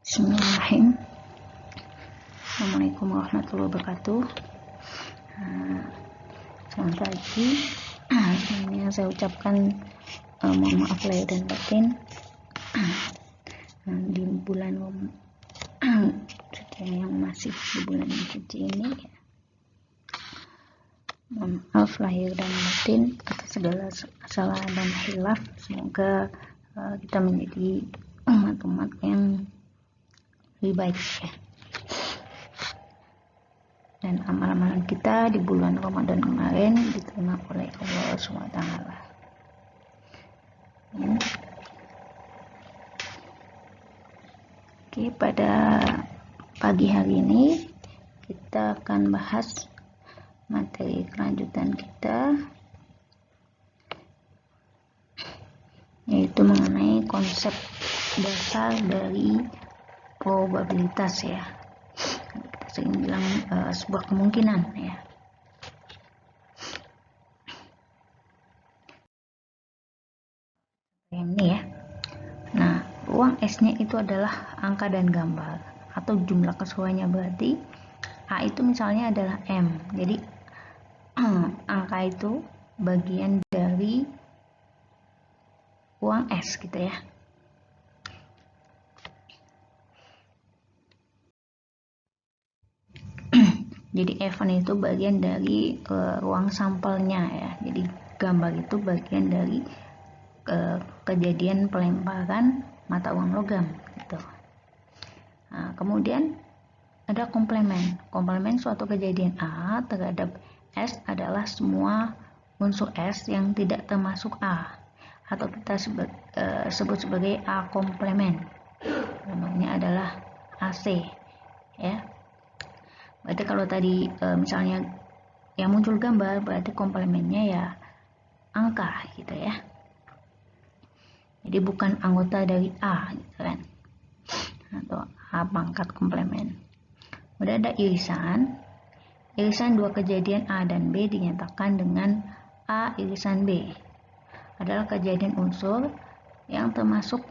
Bismillahirrahmanirrahim. Assalamualaikum warahmatullahi wabarakatuh. Selamat pagi. Sebelumnya saya ucapkan mohon maaf lahir dan batin di bulan suci yang masih di bulan yang suci ini. Mohon maaf lahir dan batin atas segala kesalahan dan khilaf. Semoga kita menjadi umat-umat yang lebih baik ya. Dan amal-amalan kita di bulan Ramadan kemarin diterima oleh Allah SWT. Oke, pada pagi hari ini kita akan bahas materi kelanjutan kita, yaitu mengenai konsep dasar dari probabilitas ya. Kita sering bilang sebuah kemungkinan ya. Ini ya. Nah, ruang S-nya itu adalah angka dan gambar atau jumlah keseluruhannya, berarti A itu misalnya adalah M. Jadi angka itu bagian dari ruang S gitu ya. Jadi event itu bagian dari ruang sampelnya ya. Jadi gambar itu bagian dari kejadian pelemparan mata uang logam gitu. Nah, kemudian ada komplemen. Komplemen suatu kejadian A terhadap S adalah semua unsur S yang tidak termasuk A, atau kita sebut sebagai A komplemen. Namanya adalah AC ya. Berarti kalau tadi misalnya yang muncul gambar, berarti komplemennya ya angka gitu ya. Jadi bukan anggota dari A gitu kan, atau A pangkat komplemen. Kemudian ada irisan. Irisan dua kejadian A dan B dinyatakan dengan A irisan B adalah kejadian unsur yang termasuk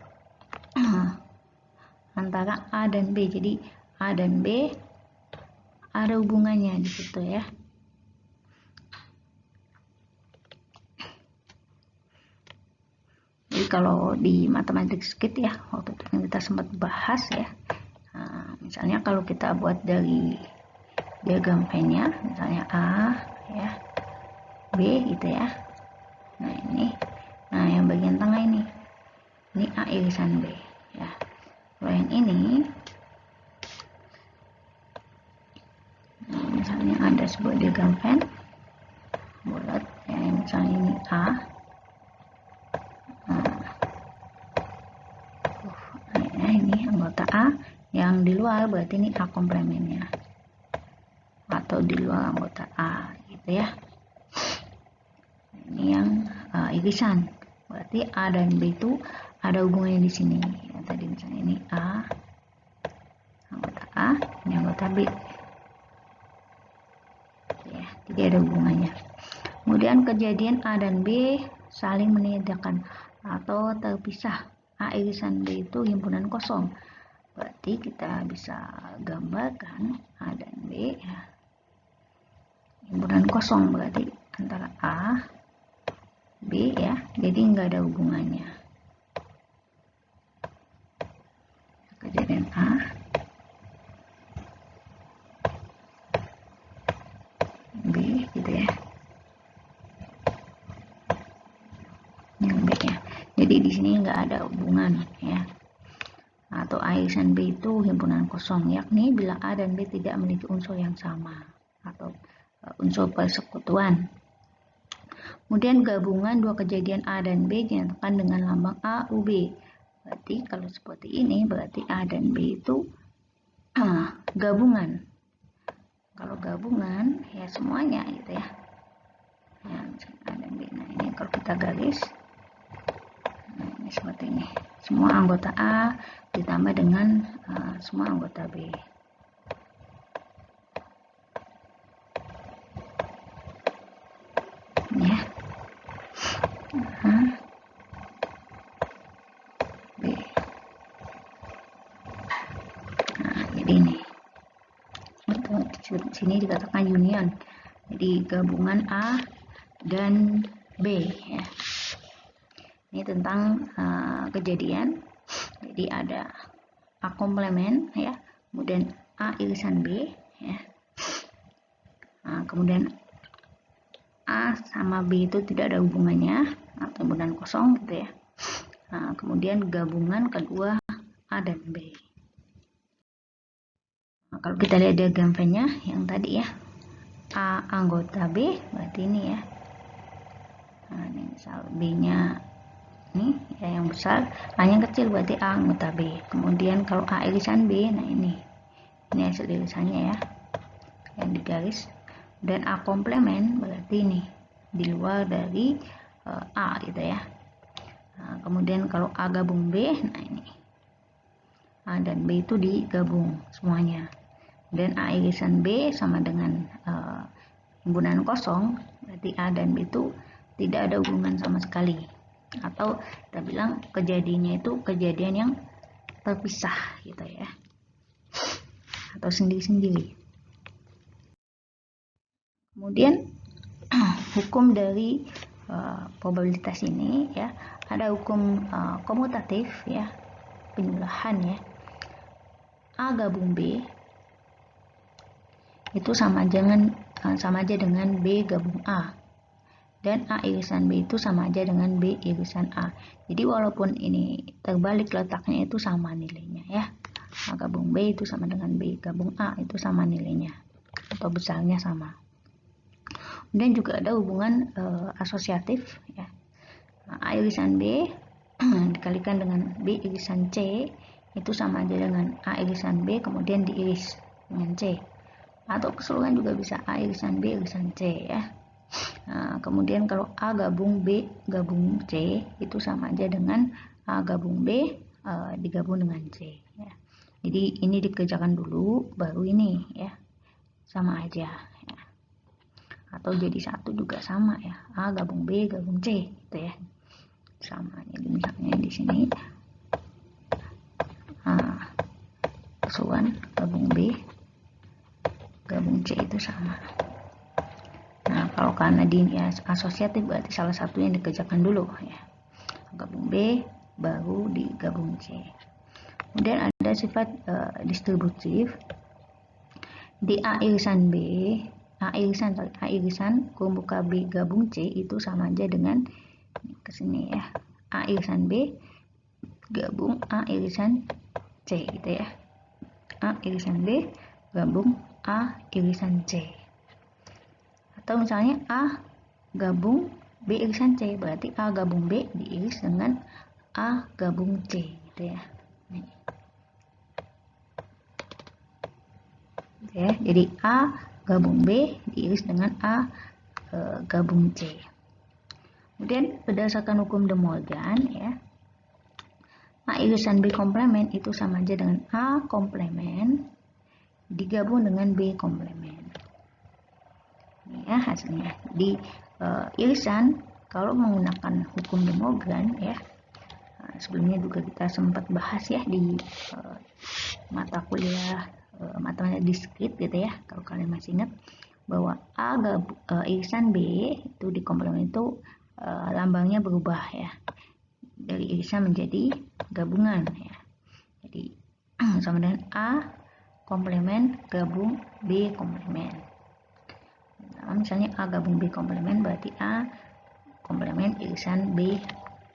antara A dan B. Jadi A dan B ada hubungannya di situ ya. Jadi kalau di matematik sedikit ya, waktu itu kita sempat bahas ya. Nah, misalnya kalau kita buat dari diagram Venn-nya, misalnya A ya, B gitu ya. Nah ini, nah yang bagian tengah ini A irisan B ya. Kalau yang ini, nah, misalnya ada sebuah diagram Venn bulat ya, misalnya ini A. Nah, ini anggota A, yang di luar berarti ini A komplemennya atau di luar anggota A gitu ya. Ini yang irisan, berarti A dan B itu ada hubungannya di sini ya. Tadi misalnya ini A, anggota A, ini anggota B ya, jadi ada hubungannya. Kemudian kejadian A dan B saling meniadakan atau terpisah. A irisan B itu himpunan kosong, berarti kita bisa gambarkan A dan B ya, himpunan kosong, berarti antara A, B ya, jadi nggak ada hubungannya. Kejadian A, B gitu ya, yang B ya. Jadi di sini nggak ada hubungan ya. Atau A irisan B itu himpunan kosong, yakni bila A dan B tidak memiliki unsur yang sama atau unsur persekutuan. Kemudian gabungan dua kejadian A dan B dinyatakan dengan lambang A, U, B. Berarti kalau seperti ini, berarti A dan B itu gabungan. Kalau gabungan ya semuanya gitu ya. Ya, A dan B. Nah ini kalau kita garis, nah ini seperti ini. Semua anggota A ditambah dengan semua anggota B. Ya. B. seperti ini. Di sini dikatakan union. Jadi gabungan A dan B ya. Ini tentang kejadian. Jadi ada A komplement ya, kemudian A irisan B ya. Nah, kemudian A sama B itu tidak ada hubungannya atau hubungan kosong gitu ya. Nah, kemudian gabungan kedua A dan B. Nah, kalau kita lihat diagram V-nya yang tadi ya, A anggota B berarti ini ya. Nah, ini misal B-nya ini ya yang besar, A yang kecil berarti A anggota B. Kemudian kalau A irisan B, nah ini hasil irisannya ya, yang digaris. Dan A komplement berarti ini di luar dari A gitu ya. Nah, kemudian kalau A gabung B, nah ini A dan B itu digabung semuanya. Dan A irisan B sama dengan hubungan kosong, berarti A dan B itu tidak ada hubungan sama sekali. Atau kita bilang kejadiannya itu kejadian yang terpisah gitu ya, atau sendiri-sendiri. Kemudian hukum dari probabilitas ini ya, ada hukum komutatif ya, penyulahan ya. A gabung B itu sama aja dengan B gabung A, dan A irisan B itu sama aja dengan B irisan A. Jadi walaupun ini terbalik letaknya itu sama nilainya ya. A gabung B itu sama dengan B gabung A, itu sama nilainya atau besarnya sama. Kemudian juga ada hubungan asosiatif ya. A irisan B dikalikan dengan B irisan C itu sama aja dengan A irisan B kemudian diiris dengan C. Atau keseluruhan juga bisa A irisan B irisan C ya. Nah, kemudian kalau A gabung B gabung C itu sama aja dengan A gabung B digabung dengan C ya. Jadi ini dikerjakan dulu baru ini ya, sama aja ya. Atau jadi satu juga sama ya, A gabung B gabung C gitu ya, sama. Jadi misalnya di sini keseluruhan gabung B gabung C itu sama. Nah, kalau karena di asosiatif berarti salah satu yang dikerjakan dulu ya, gabung B baru digabung C. Kemudian ada sifat distributif. Di A irisan kurung buka B gabung C itu sama aja dengan kesini ya, A irisan B gabung A irisan C gitu ya. A irisan B gabung A irisan C. Atau misalnya A gabung B irisan C, berarti A gabung B diiris dengan A gabung C gitu ya. Ya, jadi A gabung B diiris dengan A gabung C. Kemudian berdasarkan hukum De Morgan ya, A irisan B komplement itu sama aja dengan A komplement digabung dengan B komplement. Ini ya hasilnya. Di irisan kalau menggunakan hukum De Morgan ya, sebelumnya juga kita sempat bahas ya di mata kuliah matematika diskrit gitu ya, kalau kalian masih ingat bahwa A irisan B itu di komplement itu lambangnya berubah ya, dari irisan menjadi gabungan ya. Jadi sama dengan A komplement gabung B komplement. Nah, misalnya A gabung B komplement berarti A komplement irisan B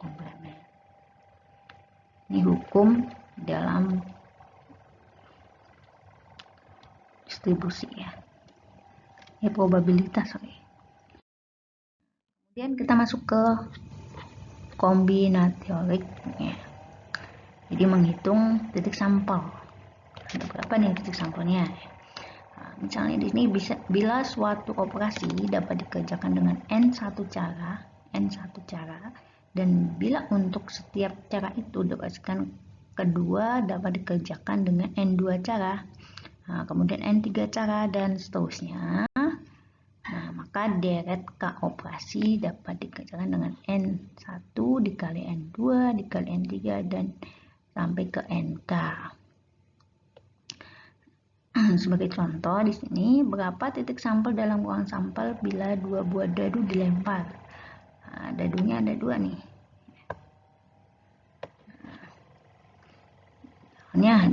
komplement. Ini hukum dalam distribusi ya. Ini probabilitas. Kemudian kita masuk ke kombinatorik ya. Jadi menghitung titik sampel. Ada berapa nih titik sampelnya? Nah, misalnya di sini bila suatu operasi dapat dikerjakan dengan n1 cara, dan bila untuk setiap cara itu dapatkan kedua dapat dikerjakan dengan n2 cara, nah, kemudian n3 cara dan seterusnya. Nah, maka deret K operasi dapat dikerjakan dengan N1 dikali N2 dikali N3 dan sampai ke NK. Sebagai contoh di sini, berapa titik sampel dalam ruang sampel bila 2 buah dadu dilempar? Nah, dadunya ada 2 nih.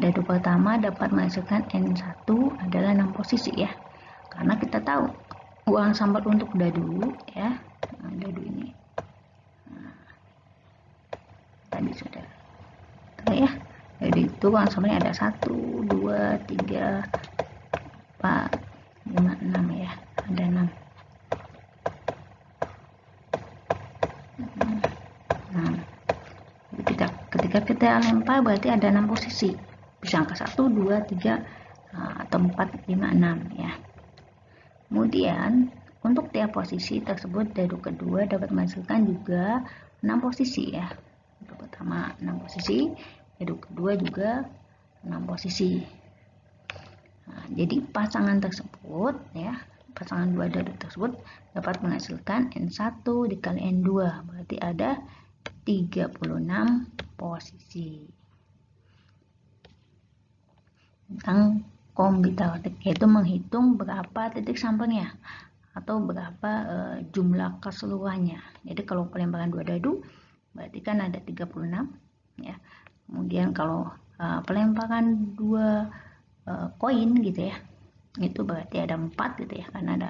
Dadu pertama dapat menghasilkan N1 adalah 6 posisi ya. Karena kita tahu ruang sampel untuk dadu ya. Nah, dadu ini. Nah, tadi sudah. Oke ya. Jadi itu ruang sampelnya ada 1, 2, 3, 4, 5, 6 ya. Ada 6. Ketika kita lempar berarti ada 6 posisi. Bisa angka 1, 2, 3, atau 4, 5, 6 ya. Kemudian untuk tiap posisi tersebut dadu kedua dapat menghasilkan juga 6 posisi ya. Dadu pertama 6 posisi, dadu kedua juga 6 posisi. Nah, jadi pasangan tersebut ya, pasangan dua dadu tersebut dapat menghasilkan N1 dikali N2, berarti ada 36 posisi. Tentang kombinatoric, yaitu menghitung berapa titik sampelnya atau berapa jumlah keseluruhannya. Jadi kalau pelembaran 2 dadu berarti kan ada 36 ya. Kemudian kalau pelemparan 2 koin gitu ya, itu berarti ada 4 gitu ya, karena ada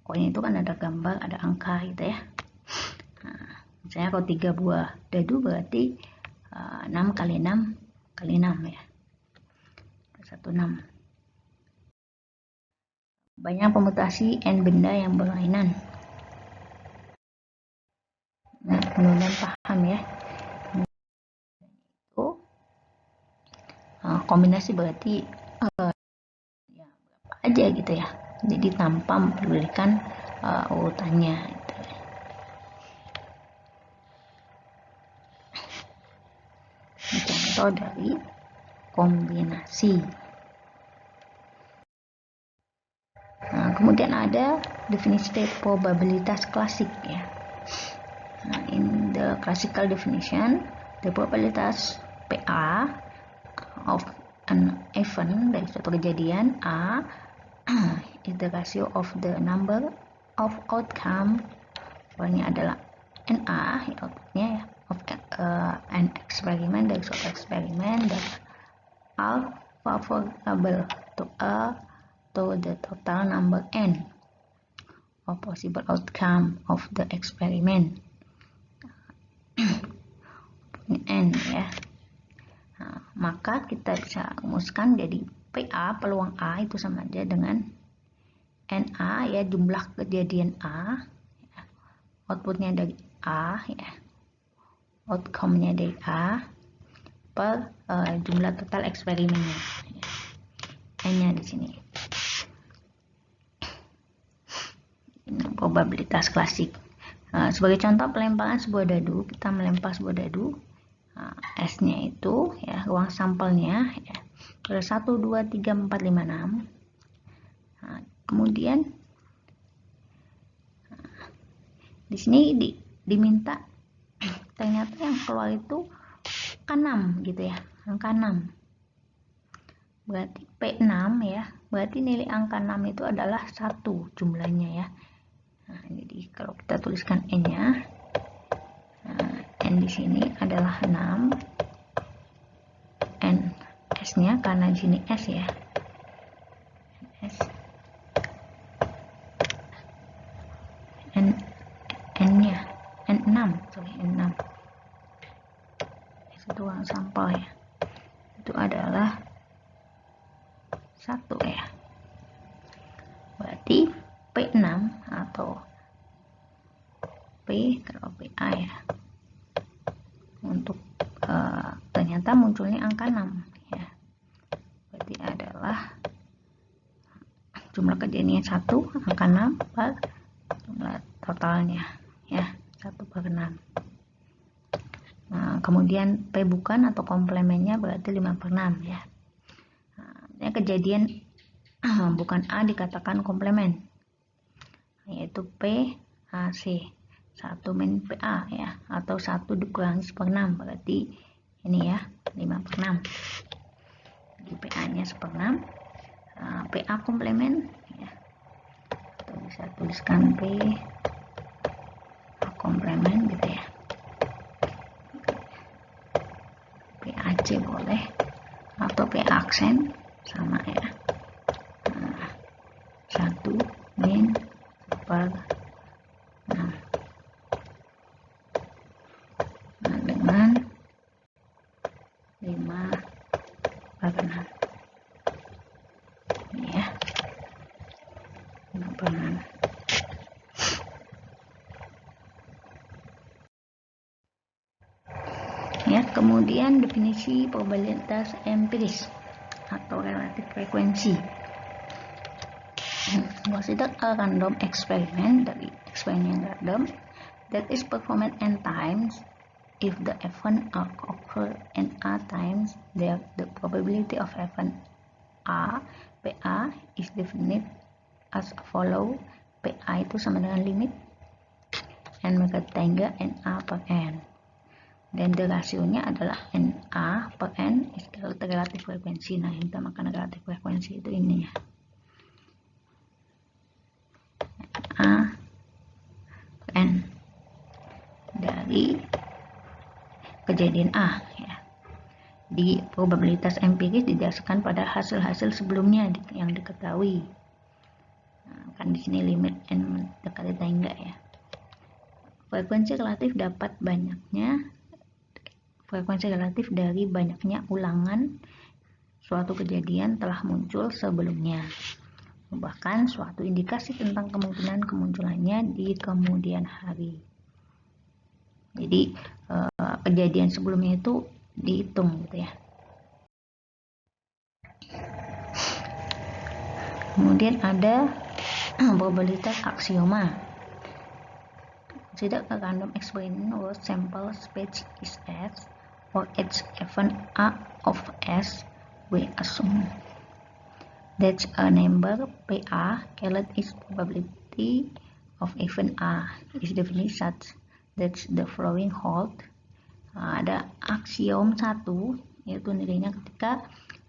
koin itu kan ada gambar, ada angka gitu ya. Nah, misalnya kalau 3 buah dadu berarti 6 kali 6 kali 6 ya, 16. Banyak permutasi N benda yang berlainan. Nah, mudah-mudahan paham ya. Itu kombinasi berarti ya berapa aja gitu ya. Jadi tanpa mempedulikan urutannya. Gitu. Contoh dari kombinasi. Nah, kemudian ada definisi probabilitas klasik ya. Nah, in the classical definition, the probabilitas PA of an event, dari suatu kejadian A is the ratio of the number of outcome, pokoknya adalah NA ya, outputnya ya, of an experiment, dari suatu eksperimen, dan are favorable to the total number N of possible outcome of the experiment. N ya. Nah, maka kita bisa rumuskan jadi PA peluang A itu sama aja dengan NA ya, jumlah kejadian A ya. Outputnya dari A ya, outcome-nya dari A per jumlah total eksperimennya ya. N-nya di sini. Ini probabilitas klasik. Sebagai contoh pelemparan sebuah dadu, kita melempar sebuah dadu, S-nya itu ya, ruang sampelnya ya, ada 1, 2, 3, 4, 5, 6. Nah, kemudian di sini diminta ternyata yang keluar itu angka 6 gitu ya, angka 6. Berarti P6 ya, berarti nilai angka 6 itu adalah 1 jumlahnya ya. Nah, jadi kalau kita tuliskan N-nya, N di sini adalah 6, N S-nya karena di sini S ya, S, N-nya N6, sorry N6, itu ruang sampel ya, itu adalah 1 ya. Berarti P6 atau P kalau PA ya, untuk ternyata munculnya angka 6 ya, berarti adalah jumlah kejadiannya 1, angka 6 per jumlah totalnya ya, 1/6. Nah, kemudian P bukan atau komplemennya berarti 5/6 ya. Nah, kejadian bukan A dikatakan komplemen, yaitu P AC 1 min PA ya, atau 1 dikurangi 1/6, berarti ini ya 5/6. Jadi PA nya 1/6, PA komplement ya, atau bisa tuliskan PA komplement gitu ya, PAC boleh, atau PA aksen sama ya, 1 min per 6 dengan 5 per 6 ini ya, 5 per 6. Ya, kemudian definisi probabilitas empiris atau relatif frekuensi. Consider a random experiment, dari eksperimen yang random, that is performed n times. If the event occur n a times, the probability of event a, PA, is defined as follow. PA itu sama dengan limit n mengikuti tangga NA per n. Dan rasionya adalah NA per n is equal to relatif frekuensi. Nah, yang kita makan relatif frekuensi itu ini ya. A per n dari kejadian A ya. Di probabilitas empiris didasarkan pada hasil-hasil sebelumnya yang diketahui. Nah, kan di sini limit n dekati tangga ya. Frekuensi relatif dari banyaknya ulangan suatu kejadian telah muncul sebelumnya, bahkan suatu indikasi tentang kemungkinan kemunculannya di kemudian hari. Jadi kejadian sebelumnya itu dihitung gitu ya. Kemudian ada probabilitas aksioma. Consider a random experiment where sample space is S, or each event A of S. We assume that a number PA calculate its probability of event A is definitely such that the following hold. Ada aksiom 1, yaitu nilainya ketika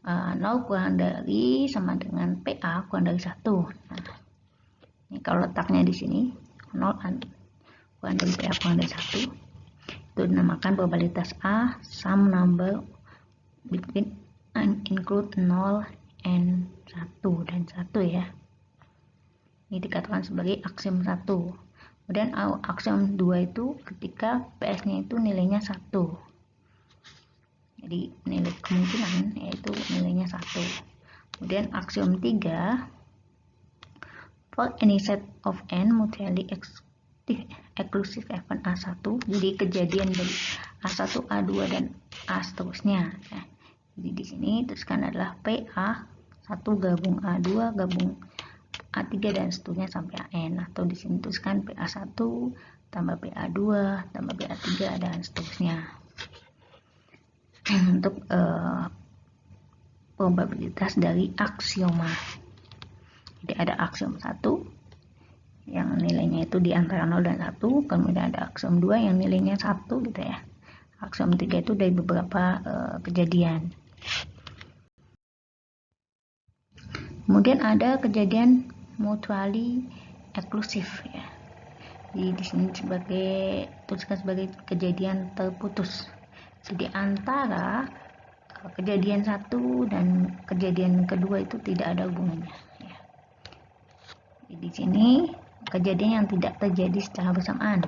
0 kurang dari sama dengan PA kurang dari 1. Nah, ini kalau letaknya di sini 0 kurang dari PA kurang dari 1, itu dinamakan probabilitas A some number between and include 0 and 1 dan 1 ya. Ini dikatakan sebagai aksiom 1. Kemudian aksiom 2 itu ketika PS-nya itu nilainya 1. Jadi nilai kemungkinan yaitu nilainya 1. Kemudian aksiom 3, for any set of n mutually exclusive event A1, jadi kejadian dari A1, A2 dan A seterusnya ya. Jadi di sini tuliskan adalah PA1 gabung A2 gabung A3 dan seterusnya sampai AN, atau di sini tuliskan PA1 tambah PA2 tambah PA3 dan seterusnya. Untuk probabilitas dari aksioma. Jadi ada aksiom 1 yang nilainya itu di antara 0 dan 1, kemudian ada aksiom 2 yang nilainya 1 gitu ya. Aksiom 3 itu dari beberapa kejadian. Kemudian ada kejadian mutually exclusive ya. Jadi di sini tuliskan sebagai kejadian terputus. Jadi antara kejadian 1 dan kejadian kedua itu tidak ada hubungannya ya. Jadi di sini kejadian yang tidak terjadi secara bersamaan.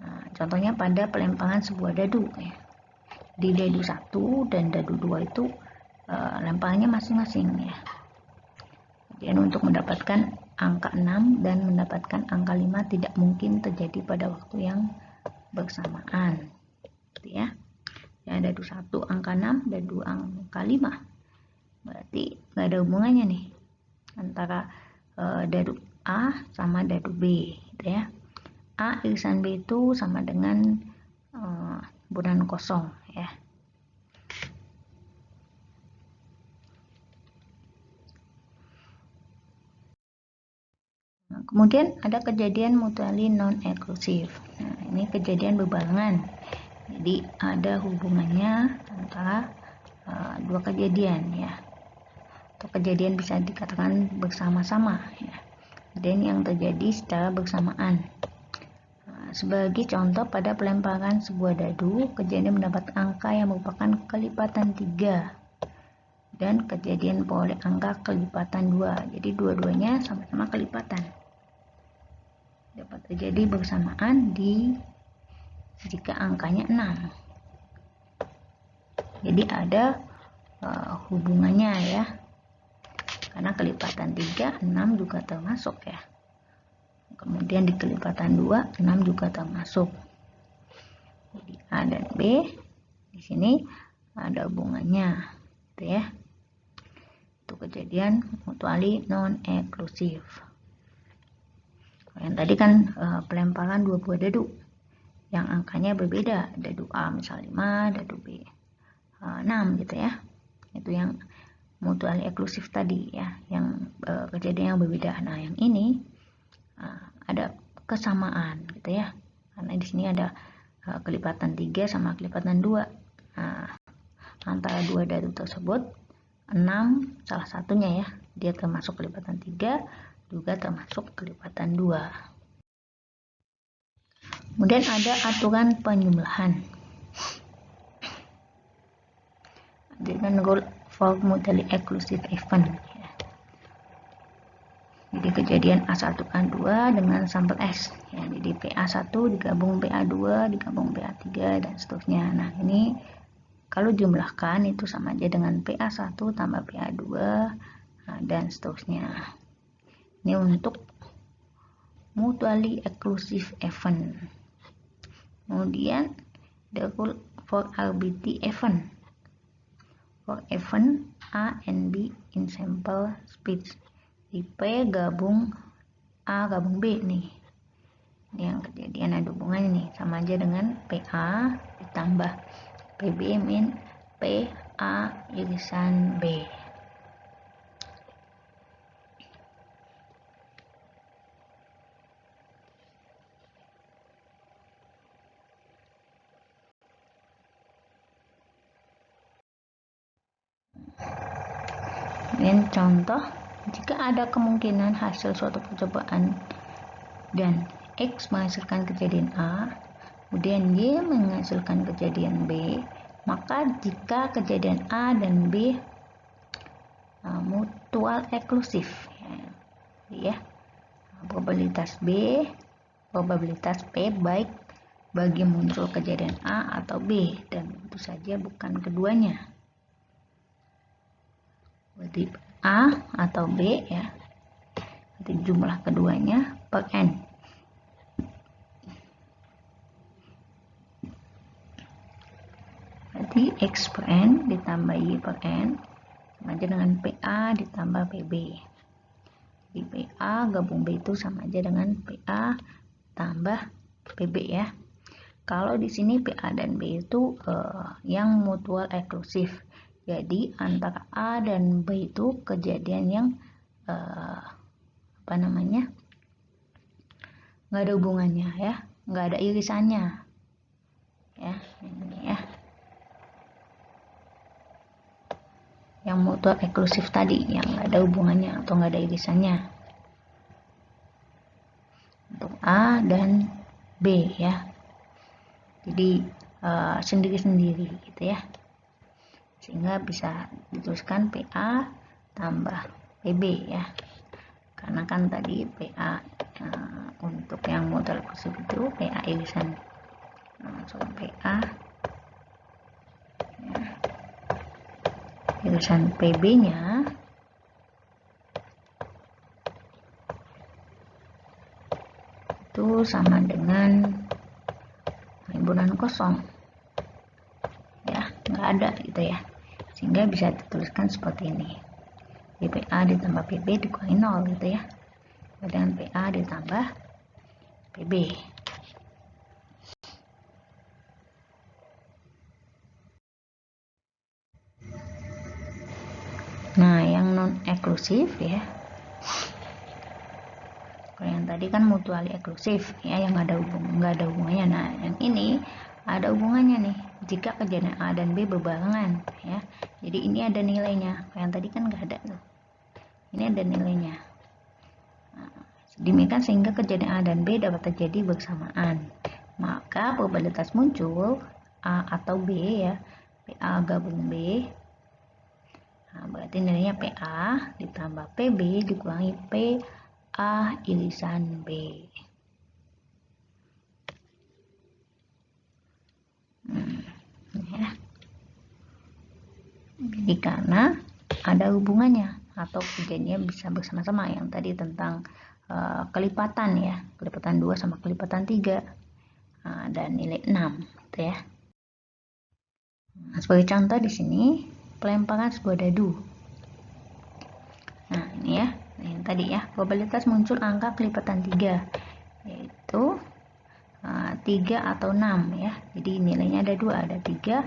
Nah, contohnya pada pelempangan sebuah dadu ya. Di dadu 1 dan dadu 2 itu lempangannya masing-masing ya. Dan untuk mendapatkan angka 6 dan mendapatkan angka 5 tidak mungkin terjadi pada waktu yang bersamaan. Gitu ya. Ya, dadu 1 angka 6, dadu angka 5. Berarti nggak ada hubungannya nih antara dadu A sama dadu B gitu ya. A irisan B itu sama dengan bulan kosong ya. Nah, kemudian ada kejadian mutually non-exclusive. Nah, ini kejadian berbarengan. Jadi ada hubungannya antara dua kejadian ya. atau kejadian bisa dikatakan bersama-sama ya. Dan yang terjadi secara bersamaan. Sebagai contoh, pada pelemparan sebuah dadu, kejadian mendapat angka yang merupakan kelipatan 3 dan kejadian peroleh angka kelipatan 2. Jadi dua-duanya sama-sama kelipatan. Dapat terjadi bersamaan jika angkanya 6. Jadi ada hubungannya ya. Karena kelipatan 3, 6 juga termasuk ya. Kemudian di kelipatan 2, 6 juga termasuk. Jadi A dan B di sini ada hubungannya, gitu ya. Itu kejadian mutually non-eksklusif. Yang tadi kan pelemparan 2 buah dadu yang angkanya berbeda. Dadu A misal 5, dadu B 6 gitu ya. Itu yang mutually eksklusif tadi ya, yang kejadian yang berbeda. Nah, yang ini ada kesamaan gitu ya, karena di sini ada kelipatan 3 sama kelipatan 2. Nah, antara dua dadu tersebut 6 salah satunya ya, dia termasuk kelipatan 3 juga termasuk kelipatan 2. Kemudian ada aturan penjumlahan. Dengan rule for mutually exclusive event. Jadi kejadian A1 A2 dengan sampel S ya, jadi PA1 digabung PA2 digabung PA3 dan seterusnya. Nah, ini kalau jumlahkan itu sama aja dengan PA1 tambah PA2 dan seterusnya. Ini untuk mutually exclusive event. Kemudian the rule for RBT event. For event A and B in sample space. Di P gabung A gabung B nih. Ini yang kejadian ada hubungannya nih, sama aja dengan PA ditambah PB min PA irisan B. Ini contoh, jika ada kemungkinan hasil suatu percobaan dan X menghasilkan kejadian A, kemudian Y menghasilkan kejadian B, maka jika kejadian A dan B mutual eksklusif ya, probabilitas P baik bagi muncul kejadian A atau B, dan tentu saja bukan keduanya. Berarti A atau B ya, berarti jumlah keduanya per N. Berarti X per N ditambah Y per N sama aja dengan PA ditambah PB. Jadi PA gabung B itu sama aja dengan PA tambah PB ya. Kalau di sini PA dan B itu yang mutual eksklusif. Jadi antara A dan B itu kejadian yang nggak ada hubungannya ya, nggak ada irisannya ya, ini ya. Yang mutual eksklusif tadi yang nggak ada hubungannya atau nggak ada irisannya untuk A dan B ya. Jadi sendiri-sendiri gitu ya, sehingga bisa dituliskan PA tambah PB ya, karena kan tadi PA untuk yang mutual eksklusif itu PA irisan PA ya, irisan PB nya itu sama dengan himpunan kosong ya, nggak ada gitu ya, sehingga bisa dituliskan seperti ini, PA ditambah PB dikurangi 0 gitu ya, dengan PA ditambah PB. Nah, yang non eksklusif ya, kalau yang tadi kan mutually eksklusif ya, yang nggak ada hubungannya. Nah, yang ini ada hubungannya nih, jika kejadian A dan B berbarengan ya. Jadi ini ada nilainya, yang tadi kan nggak ada tuh, ini ada nilainya. Demikian sehingga kejadian A dan B dapat terjadi bersamaan. Maka probabilitas muncul A atau B ya, PA gabung B, berarti nilainya PA ditambah PB dikurangi PA irisan B. Ya. Jadi karena ada hubungannya atau kejadian bisa bersama-sama, yang tadi tentang kelipatan ya, kelipatan 2 sama kelipatan 3 dan nilai 6 gitu ya. Nah, sebagai contoh di sini pelemparan sebuah dadu. Nah, ini ya, yang tadi ya, probabilitas muncul angka kelipatan 3 yaitu 3 atau 6 ya. Jadi nilainya ada 2, ada 3,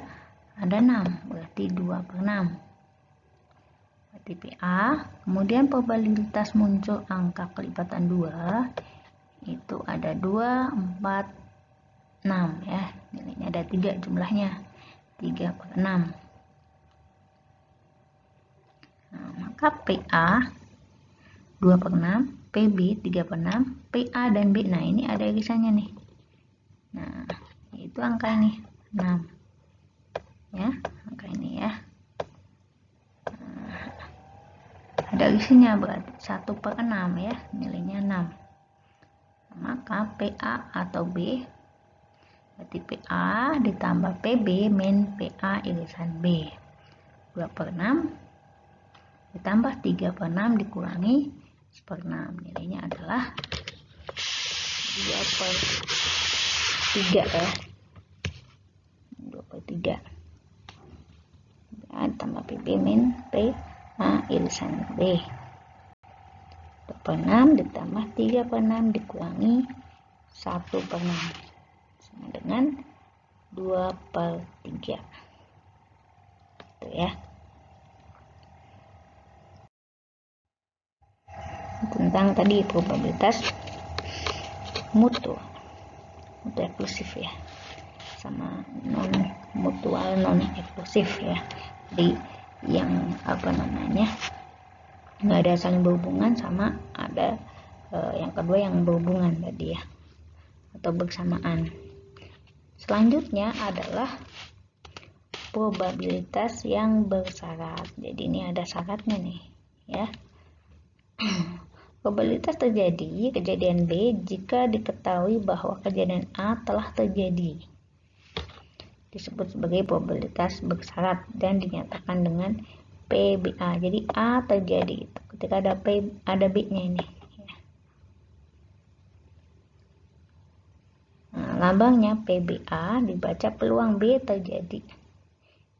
ada 6, berarti 2/6. Berarti PA. Kemudian probabilitas muncul angka kelipatan 2 itu ada 2, 4, 6 ya. Nilainya ada 3 jumlahnya. 3/6. Nah, maka PA 2/6, PB 3/6, PA dan B. Nah, ini ada irisannya nih. Nah, itu angka ini 6. Ya, angka ini ya. Nah, ada irisannya berarti 1/6 ya, nilainya 6. Maka PA atau B berarti PA ditambah PB min PA irisan B. 2/6 ditambah 3/6 dikurangi 1/6, nilainya adalah 2/3 ya. 2/3 ya, ditambah PB min PA irisan B. 2/6 ditambah 3/6 dikurangi 1/6 sama dengan 2/3 itu ya. Tentang tadi probabilitas mutu eksklusif ya, sama non mutual non eksklusif ya. Jadi yang nggak ada saling berhubungan, sama ada yang kedua yang berhubungan tadi ya, atau bersamaan. Selanjutnya adalah probabilitas yang bersyarat. Jadi ini ada syaratnya nih ya. Probabilitas terjadi kejadian B jika diketahui bahwa kejadian A telah terjadi. Disebut sebagai probabilitas bersyarat dan dinyatakan dengan PBA. Jadi A terjadi ketika ada B-nya ini. Nah, lambangnya PBA dibaca peluang B terjadi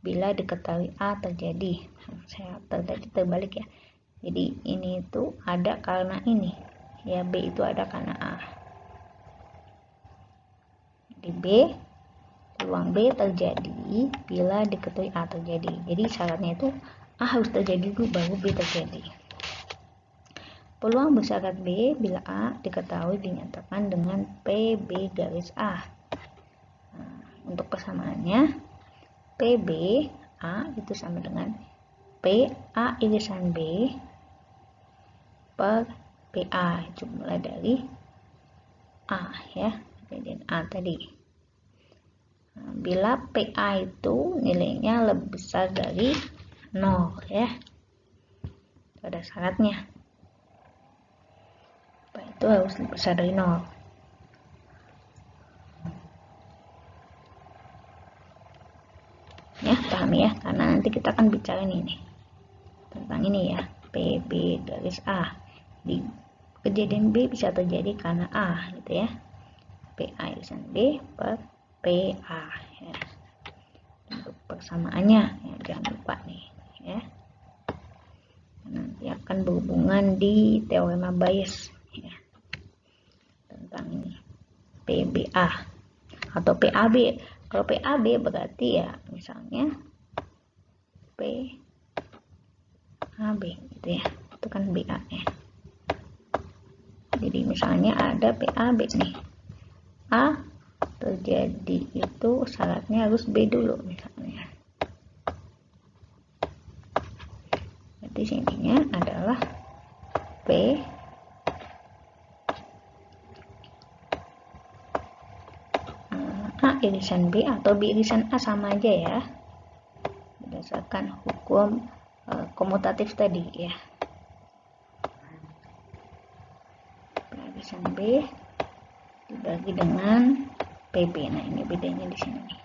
bila diketahui A terjadi. Saya tadi terbalik ya. Jadi ini itu ada karena ini ya, B itu ada karena A. Di B, peluang B terjadi bila diketahui A terjadi. Jadi syaratnya itu A harus terjadi dulu baru B terjadi. Peluang bersyarat B bila A diketahui dinyatakan dengan PB garis A. Nah, untuk persamaannya PB A itu sama dengan PA irisan B per PA, jumlah dari A ya, kejadian A tadi. Nah, bila PA itu nilainya lebih besar dari 0 ya, itu ada syaratnya. Itu harus lebih besar dari 0. Ya, paham ya, karena nanti kita akan bicara ini tentang ini ya, PB garis A. Di kejadian B bisa terjadi karena A gitu ya, PA irisan B per PA ya. Untuk persamaannya ya, jangan lupa nih ya, nanti akan berhubungan di teorema Bayes ya, tentang ini PBA atau PAB. Kalau PAB berarti ya misalnya PAB gitu ya, itu kan BA ya. Jadi misalnya ada PAB nih, A terjadi itu syaratnya harus B dulu misalnya. Jadi sininya adalah P A irisan B atau B irisan A, sama aja ya, berdasarkan hukum komutatif tadi ya. P irisan B dibagi dengan PB. Nah, ini bedanya di sini nih.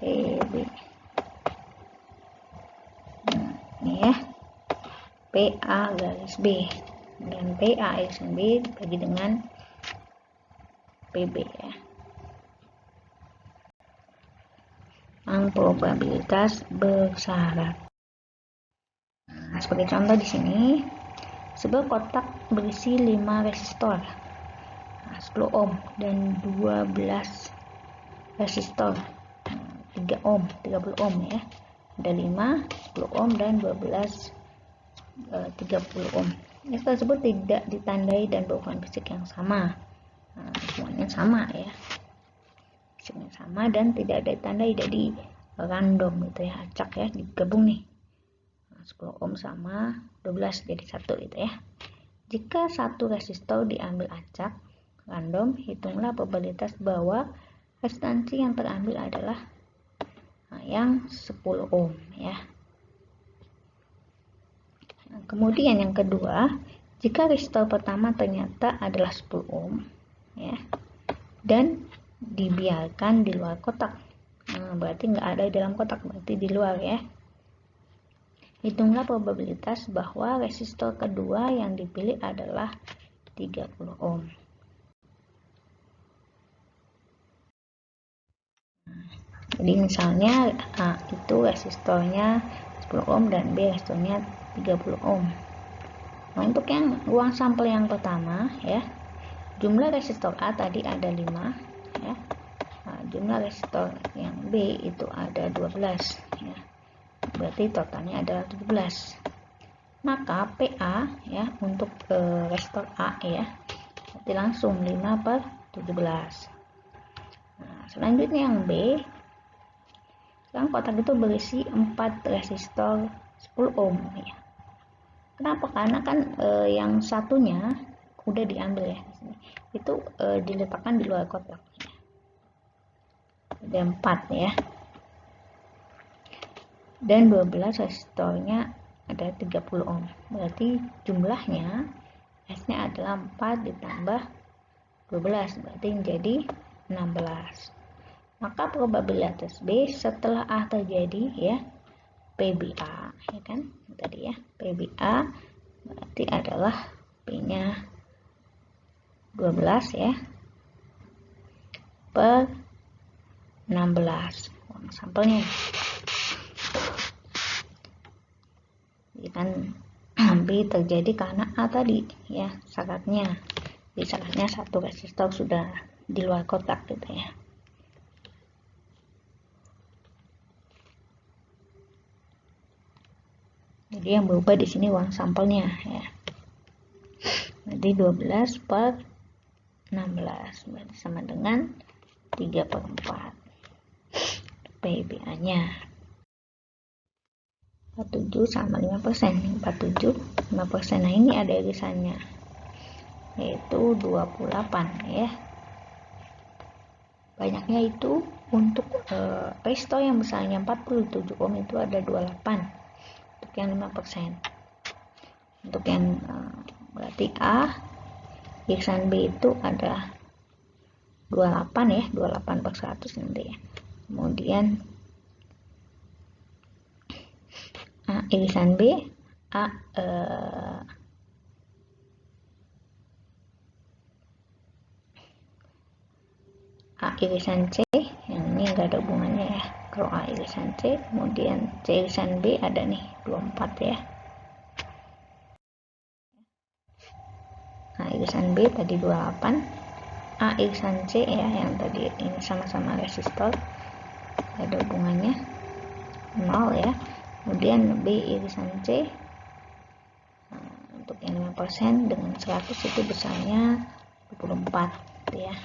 PB. Nah, ini ya. PA garis B dan PA irisan B dibagi dengan PB ya. Yang probabilitas bersyarat. Nah, sebagai contoh di sini, sebuah kotak berisi 5 resistor, 10 ohm dan 12 resistor, 3 ohm, 30 ohm ya. Ada 5, 10 ohm dan 12 30 ohm. Ini tersebut tidak ditandai dan berukuran fisik yang sama. Nah, semuanya sama ya. Fisiknya sama dan tidak ada tandai, jadi random gitu ya, acak ya, digabung nih. 10 ohm sama 12 jadi 1 gitu ya. Jika satu resistor diambil acak random, hitunglah probabilitas bahwa resistansi yang terambil adalah yang 10 ohm ya. Nah, kemudian yang kedua, jika resistor pertama ternyata adalah 10 ohm ya, dan dibiarkan di luar kotak, berarti nggak ada di dalam kotak, berarti di luar ya. Hitunglah probabilitas bahwa resistor kedua yang dipilih adalah 30 ohm. Jadi misalnya A itu resistornya 10 ohm dan B resistornya 30 ohm. Nah, untuk yang ruang sampel yang pertama ya, jumlah resistor A tadi ada 5 ya. Nah, jumlah resistor yang B itu ada 12 ya. Berarti totalnya adalah 17. Maka PA ya untuk resistor A ya, berarti langsung 5/17. Nah, selanjutnya yang B, sekarang kotak itu berisi 4 resistor 10 ohm ya. Kenapa? Karena kan yang satunya udah diambil ya di sini. Itu diletakkan di luar kotak. Ada 4 ya. Dan 12 resistornya ada 30 ohm. Berarti jumlahnya S-nya adalah 4 ditambah 12, berarti menjadi 16. Maka probabilitas B setelah A terjadi ya, PBA ya kan tadi ya, PBA berarti adalah P-nya 12 ya per 16 uang sampelnya. Jadi kan B terjadi karena A tadi ya syaratnya. Jadi syaratnya satu resistor sudah di luar kotak gitu ya. Jadi yang berubah di sini uang sampelnya ya. Jadi 12 per 16 berarti sama dengan 3/4 PBA-nya. 47 sama 5%. 47 5%. Nah, ini ada irisannya yaitu 28 ya. Banyaknya itu untuk resistor yang besarnya 47 ohm itu ada 28 untuk yang 5%. Untuk yang berarti A irisan B itu ada 28 ya, 28/100 nanti ya. Kemudian A irisan B, A irisan C, yang ini enggak ada hubungannya ya. Kalau A irisan C, kemudian C irisan B ada nih 24 ya. A irisan B tadi 28, A irisan C ya yang tadi ini sama-sama resistor, ada hubungannya 0 ya. Kemudian B irisan C, untuk yang 5% dengan 100 itu besarnya 24 ya.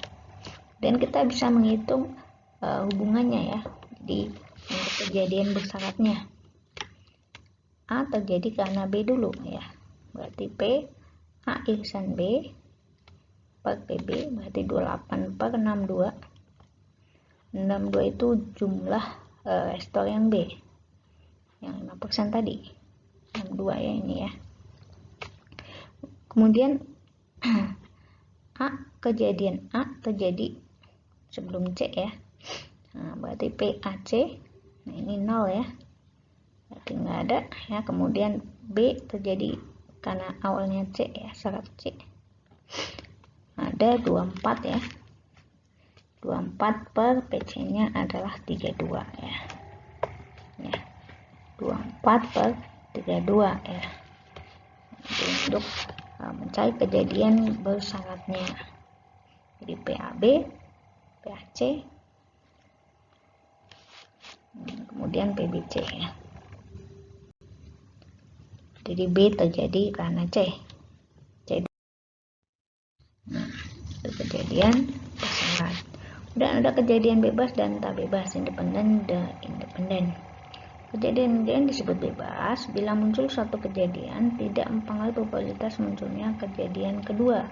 Dan kita bisa menghitung hubungannya ya. Jadi untuk kejadian bersyaratnya, A terjadi karena B dulu ya. Berarti P A irisan B per PB berarti 28 per 62. 62 itu jumlah resistor yang B, yang 5% tadi. 62 ya ini ya. Kemudian kejadian A terjadi sebelum C ya. Nah, berarti PAC, nah ini 0 ya. Berarti nggak ada ya. Kemudian B terjadi karena awalnya C ya, syarat C. Ada 24 ya. 24 per PC-nya adalah 32 ya. Ya. 24 per 32 ya. Jadi untuk mencari kejadian bersyaratnya. Jadi PAB, PAC, kemudian PBC ya. Jadi B terjadi karena C. Nah, itu kejadian bersyarat. Dan ada kejadian bebas dan tak bebas, independen dan independen. Kejadian disebut bebas bila muncul suatu kejadian tidak mempengaruhi probabilitas munculnya kejadian kedua.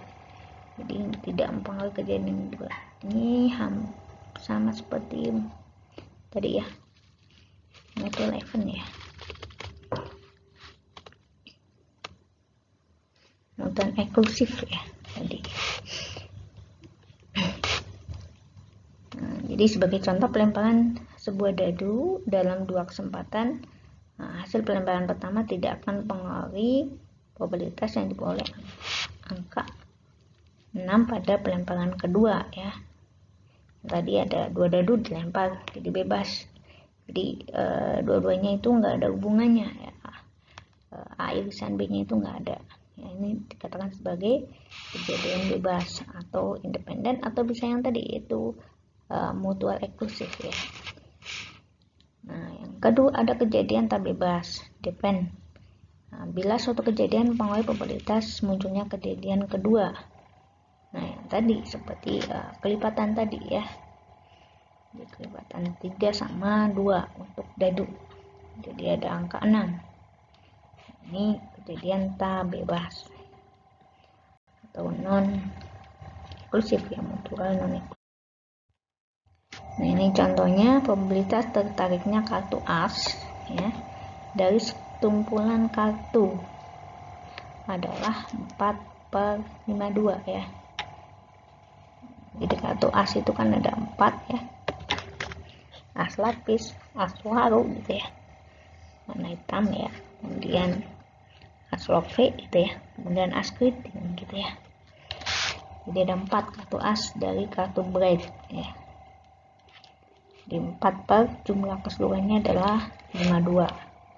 Jadi tidak mempengaruhi kejadian kedua. Ini sama seperti tadi ya, mutual event ya. Mutual eksklusif ya tadi. Jadi sebagai contoh pelemparan sebuah dadu dalam 2 kesempatan, hasil pelemparan pertama tidak akan mempengaruhi probabilitas yang diperoleh angka 6 pada pelemparan kedua ya. Tadi ada 2 dadu dilempar, jadi bebas. Jadi dua-duanya itu nggak ada hubungannya ya. A irisan B-nya itu nggak ada. Ya, ini dikatakan sebagai kejadian bebas atau independen, atau bisa yang tadi yaitu mutual eksklusif ya. Nah, yang kedua ada kejadian tak bebas, depend. Nah, bila suatu kejadian mempengaruhi probabilitas munculnya kejadian kedua. Nah, yang tadi seperti kelipatan tadi ya. Jadi, kelipatan 3 sama 2 untuk dadu. Jadi ada angka 6. Ini kejadian tak bebas atau non eksklusif ya, mutual non eksklusif. Nah, ini contohnya probabilitas tertariknya kartu as ya dari sekumpulan kartu adalah 4/52 ya. Jadi kartu as itu kan ada 4 ya. As lapis, as waru gitu ya. Warna hitam ya. Kemudian as love gitu ya. Kemudian as keriting gitu ya. Jadi ada 4 kartu as dari kartu bright ya. Di 4 per jumlah keseluruhannya adalah 52,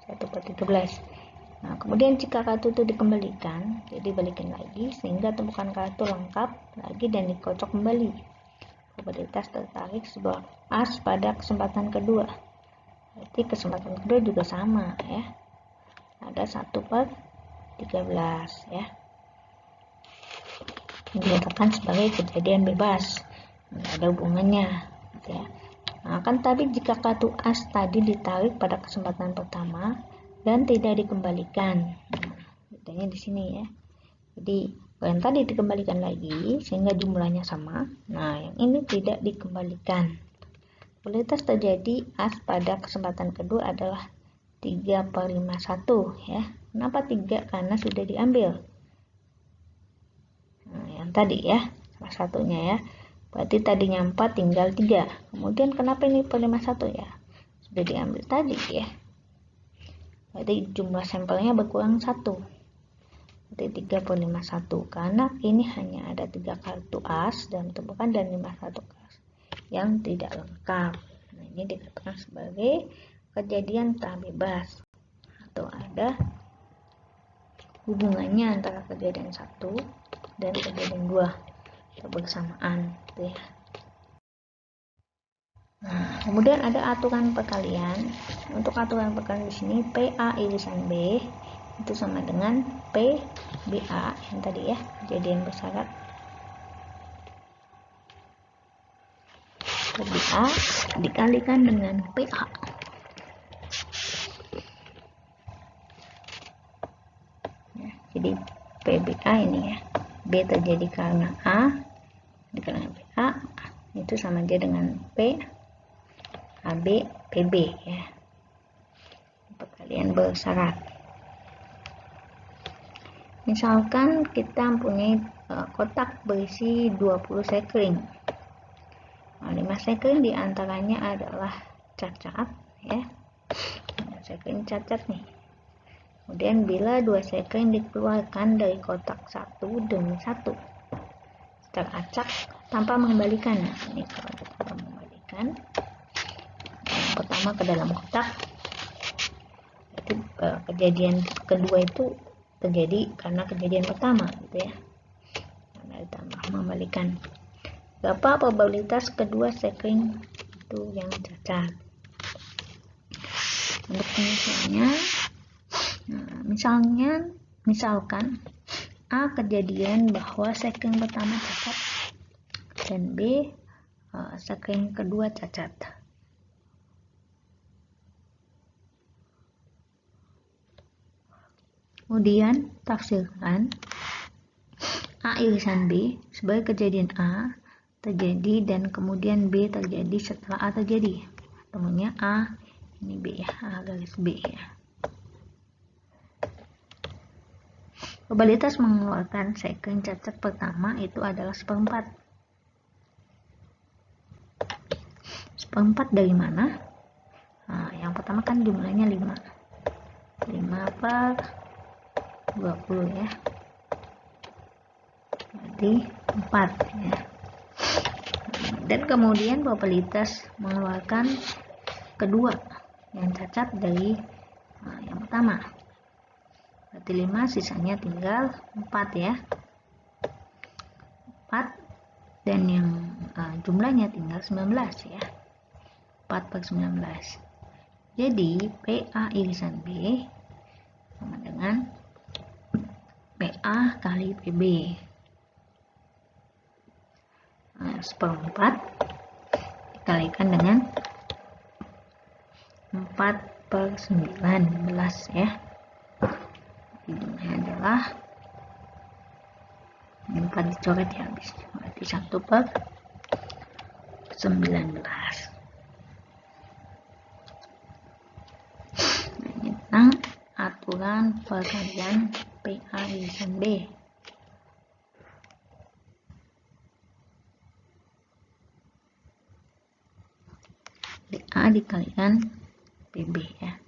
1/13. Nah, kemudian jika kartu itu dikembalikan, jadi balikin lagi sehingga temukan kartu lengkap lagi dan dikocok kembali. Probabilitas tertarik sebuah as pada kesempatan kedua. Berarti kesempatan kedua juga sama ya. Ada 1/13 ya. Dikatakan sebagai kejadian bebas. Nggak ada hubungannya gitu ya. Nah, kan tadi jika kartu as tadi ditarik pada kesempatan pertama dan tidak dikembalikan. Nah, bedanya di sini ya. Jadi, yang tadi dikembalikan lagi sehingga jumlahnya sama. Nah, yang ini tidak dikembalikan. Probabilitas terjadi as pada kesempatan kedua adalah 3/51 ya. Kenapa 3? Karena sudah diambil. Nah, yang tadi ya, salah satunya ya. Berarti tadinya 4 tinggal 3. Kemudian kenapa ini per 51 ya? Sudah diambil tadi ya. Berarti jumlah sampelnya berkurang 1. Berarti 3/51. Karena ini hanya ada 3 kartu as dan ditemukan dan 5 kartu as yang tidak lengkap. Nah, ini dikatakan sebagai kejadian tak bebas atau ada hubungannya antara kejadian 1 dan kejadian 2. Kebersamaan gitu ya. Nah, kemudian ada aturan perkalian. Untuk aturan perkalian di sini PA irisan B itu sama dengan PBA yang tadi ya, kejadian bersyarat PBA dikalikan dengan PA. Ya, jadi PBA ini ya, B terjadi karena A dikalikan PA, itu sama aja dengan P AB PB ya. Perkalian bersyarat. Misalkan kita mempunyai kotak berisi 20 sekring. 5 sekring diantaranya adalah cacat ya. Sekring cacat nih. Kemudian bila 2 sekring dikeluarkan dari kotak satu demi satu secara acak tanpa mengembalikan. Nah, ini kalau tanpa mengembalikan, yang pertama ke dalam kotak, itu kejadian kedua itu terjadi karena kejadian pertama gitu ya, karena ditambah mengembalikan. Berapa probabilitas kedua sekring itu yang cacat? Untuk misalnya, misalkan A kejadian bahwa sekring pertama cacat dan B sekring kedua cacat. Kemudian tafsirkan A irisan B sebagai kejadian A terjadi dan kemudian B terjadi setelah A terjadi. Temunya A, ini B ya, A garis B ya. Probabilitas mengeluarkan sekring cacat pertama itu adalah 1/4. 1/4 dari mana? Nah, yang pertama kan jumlahnya 5. 5/20 ya. Berarti 4 ya. Dan kemudian probabilitas mengeluarkan kedua yang cacat dari yang pertama. Berarti 5, sisanya tinggal 4 ya. 4 dan yang jumlahnya tinggal 19 ya. 4/19. Jadi PA irisan B sama dengan PA kali PB. 1/4 dikalikan dengan 4/19 ya. Jadinya adalah 4 dicoret ya habis. Berarti 1/19. Ini tentang aturan perkalian PA irisan B. A dikalikan PB ya.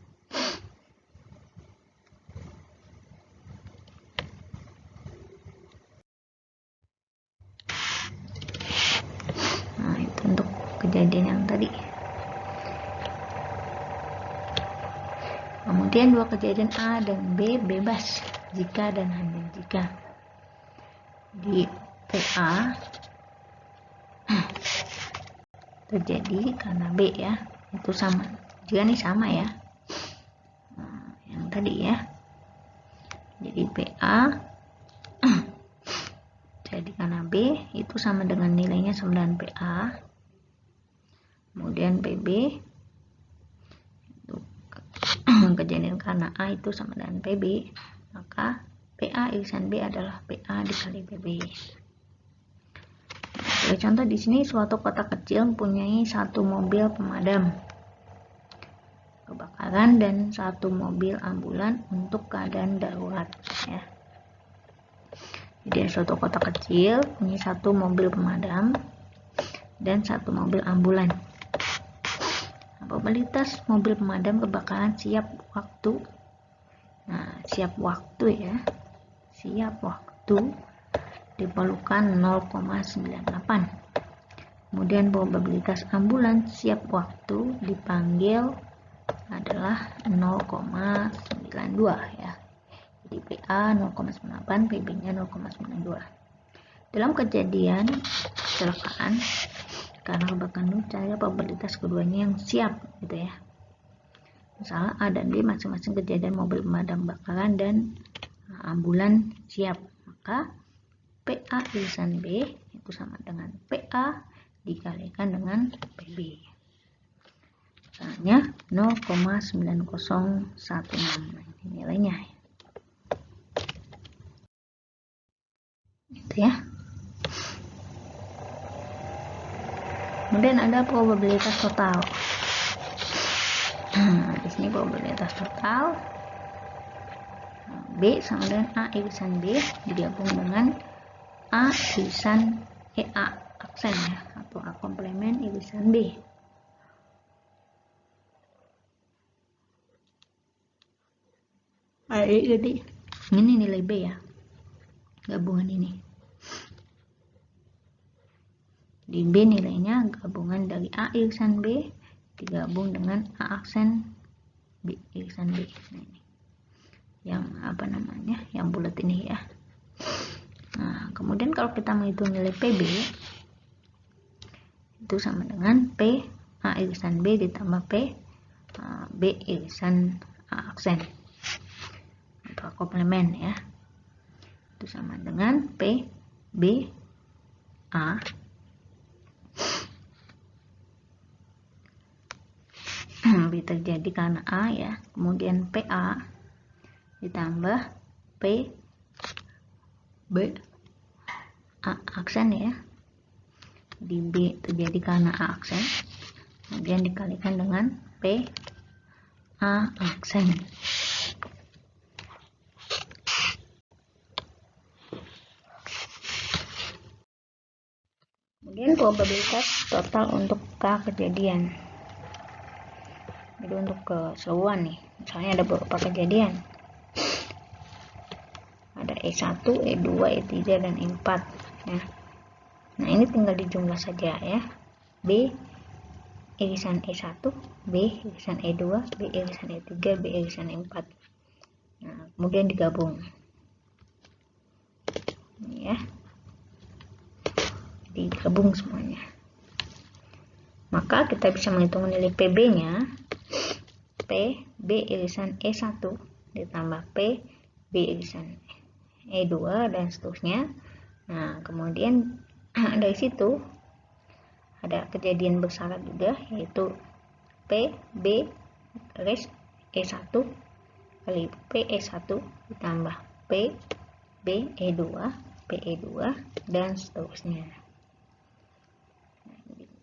Nah, itu untuk kejadian yang tadi. Kemudian dua kejadian A dan B bebas jika dan hanya jika. Di PA terjadi karena B ya, itu sama. Jika ini sama ya, yang tadi ya. Jadi PA jadi karena B itu sama dengan nilainya 9 PA. Kemudian PB itu kejadian karena A itu sama dengan PB, maka PA irisan B adalah PA dikali PB. Sebagai contoh di sini suatu kota kecil mempunyai satu mobil pemadam kebakaran dan satu mobil ambulan untuk keadaan darurat ya. Jadi suatu kota kecil punya satu mobil pemadam dan satu mobil ambulan. Probabilitas mobil pemadam kebakaran siap waktu. Nah, siap waktu ya. Siap waktu diperlukan 0,98. Kemudian probabilitas ambulans siap waktu dipanggil adalah 0,92 ya. Jadi PA 0,98, PB-nya 0,92. Dalam kejadian kecelakaan karena kebakaran cahaya, probabilitas keduanya yang siap gitu ya. Misalnya A dan B masing-masing kejadian mobil pemadam kebakaran dan ambulan siap, maka PA irisan B itu sama dengan PA dikalikan dengan PB. Misalnya 0,9016. Ini nilainya. Gitu ya. Kemudian ada probabilitas total. Di sini probabilitas total B sama dengan A irisan B digabung dengan A irisan A aksen ya, atau A komplemen irisan B. Jadi ini nilai B ya, gabungan ini. Di B nilainya gabungan dari A irisan B digabung dengan A aksen B irisan B. Nah, ini yang apa namanya, yang bulat ini ya. Nah, kemudian kalau kita menghitung nilai PB itu sama dengan P A irisan B ditambah P B irisan A aksen atau komplemen ya. Itu sama dengan P B A B terjadi karena A ya, kemudian PA ditambah P B A aksen ya, di B terjadi karena A aksen, kemudian dikalikan dengan P A aksen. Kemudian probabilitas total untuk K kejadian. Jadi untuk keseluruhan nih, misalnya ada beberapa kejadian, ada E1, E2, E3, dan E4 ya. Nah ini tinggal dijumlah saja ya, B irisan E1, B irisan E2, B irisan E3, B irisan E4. Nah kemudian digabung ini ya, digabung semuanya, maka kita bisa menghitung nilai PB nya P B irisan E1 ditambah P B irisan E2 dan seterusnya. Nah kemudian dari situ ada kejadian bersyarat juga, yaitu P B res E1 kali P E1 ditambah P B E2 P E2 dan seterusnya.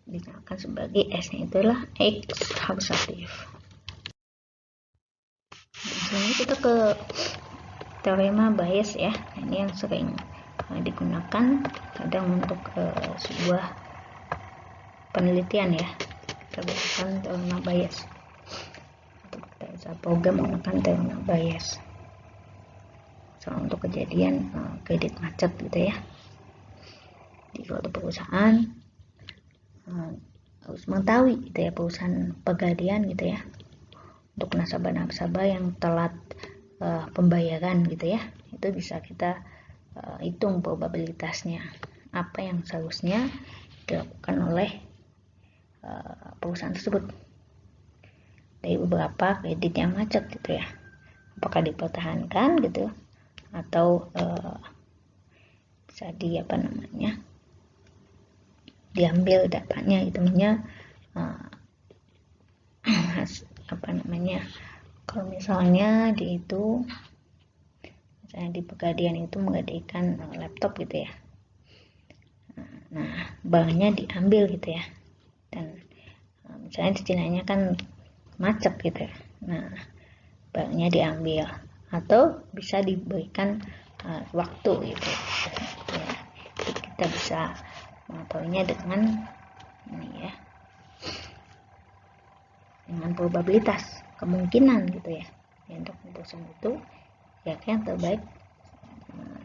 Misalkan sebagai S nya itulah X akusatif. Di sini kita ke teorema Bayes ya. Ini yang sering digunakan kadang untuk sebuah penelitian ya. Kita gunakan teorema Bayes. Atau kita bisa program menggunakan teorema Bayes. So, untuk kejadian kredit macet gitu ya. Di suatu perusahaan harus mengetahui gitu ya, perusahaan pegadaian gitu ya, untuk nasabah-nasabah yang telat pembayaran gitu ya, itu bisa kita hitung probabilitasnya apa yang seharusnya dilakukan oleh perusahaan tersebut dari beberapa kredit yang macet gitu ya, apakah dipertahankan gitu atau bisa diambil datanya gitu, kalau misalnya misalnya di pegadaian itu menggadaikan laptop gitu ya, nah banknya diambil gitu ya, dan misalnya cicilannya kan macet gitu ya, nah banknya diambil atau bisa diberikan waktu gitu ya. Kita bisa mengetahuinya dengan ini ya, dengan probabilitas kemungkinan gitu ya, untuk perusahaan itu ya yang terbaik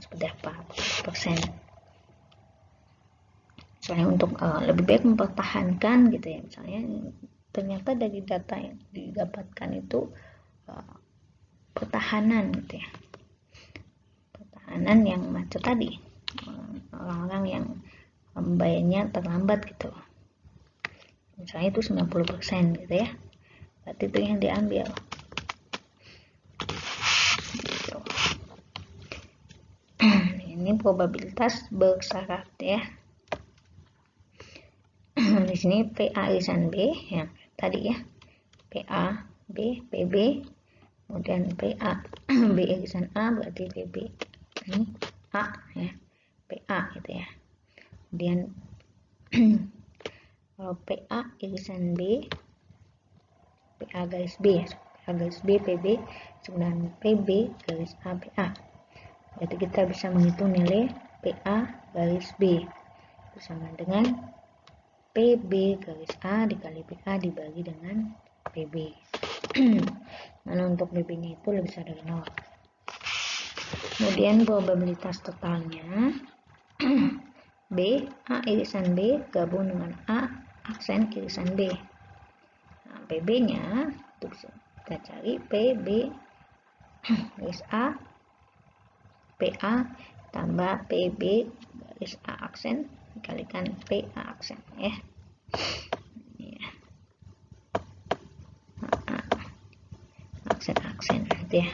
seperti apa persen. Misalnya untuk lebih baik mempertahankan gitu ya, misalnya ternyata dari data yang didapatkan itu pertahanan gitu ya, pertahanan yang macet tadi, orang-orang yang membayarnya terlambat gitu, misalnya itu 90% gitu ya, berarti itu yang diambil gitu. Ini probabilitas bersyarat ya. sini PA irisan B ya, tadi ya. PA B, PB, kemudian PA B irisan A berarti PB ini A ya, PA gitu ya. Kemudian kalau PA irisan B, PA garis B ya, PA garis B PB, kemudian PB garis A PA. Berarti kita bisa menghitung nilai PA garis B bersama dengan PB garis A dikali PA dibagi dengan PB. Mana untuk PB nya itu lebih besar dari 0. Kemudian probabilitas totalnya B, A irisan B gabung dengan A aksen irisan B. Nah, PB nya untuk kita cari PB garis A PA tambah PB garis A aksen dikalikan PA aksen ya. Aksen gitu ya.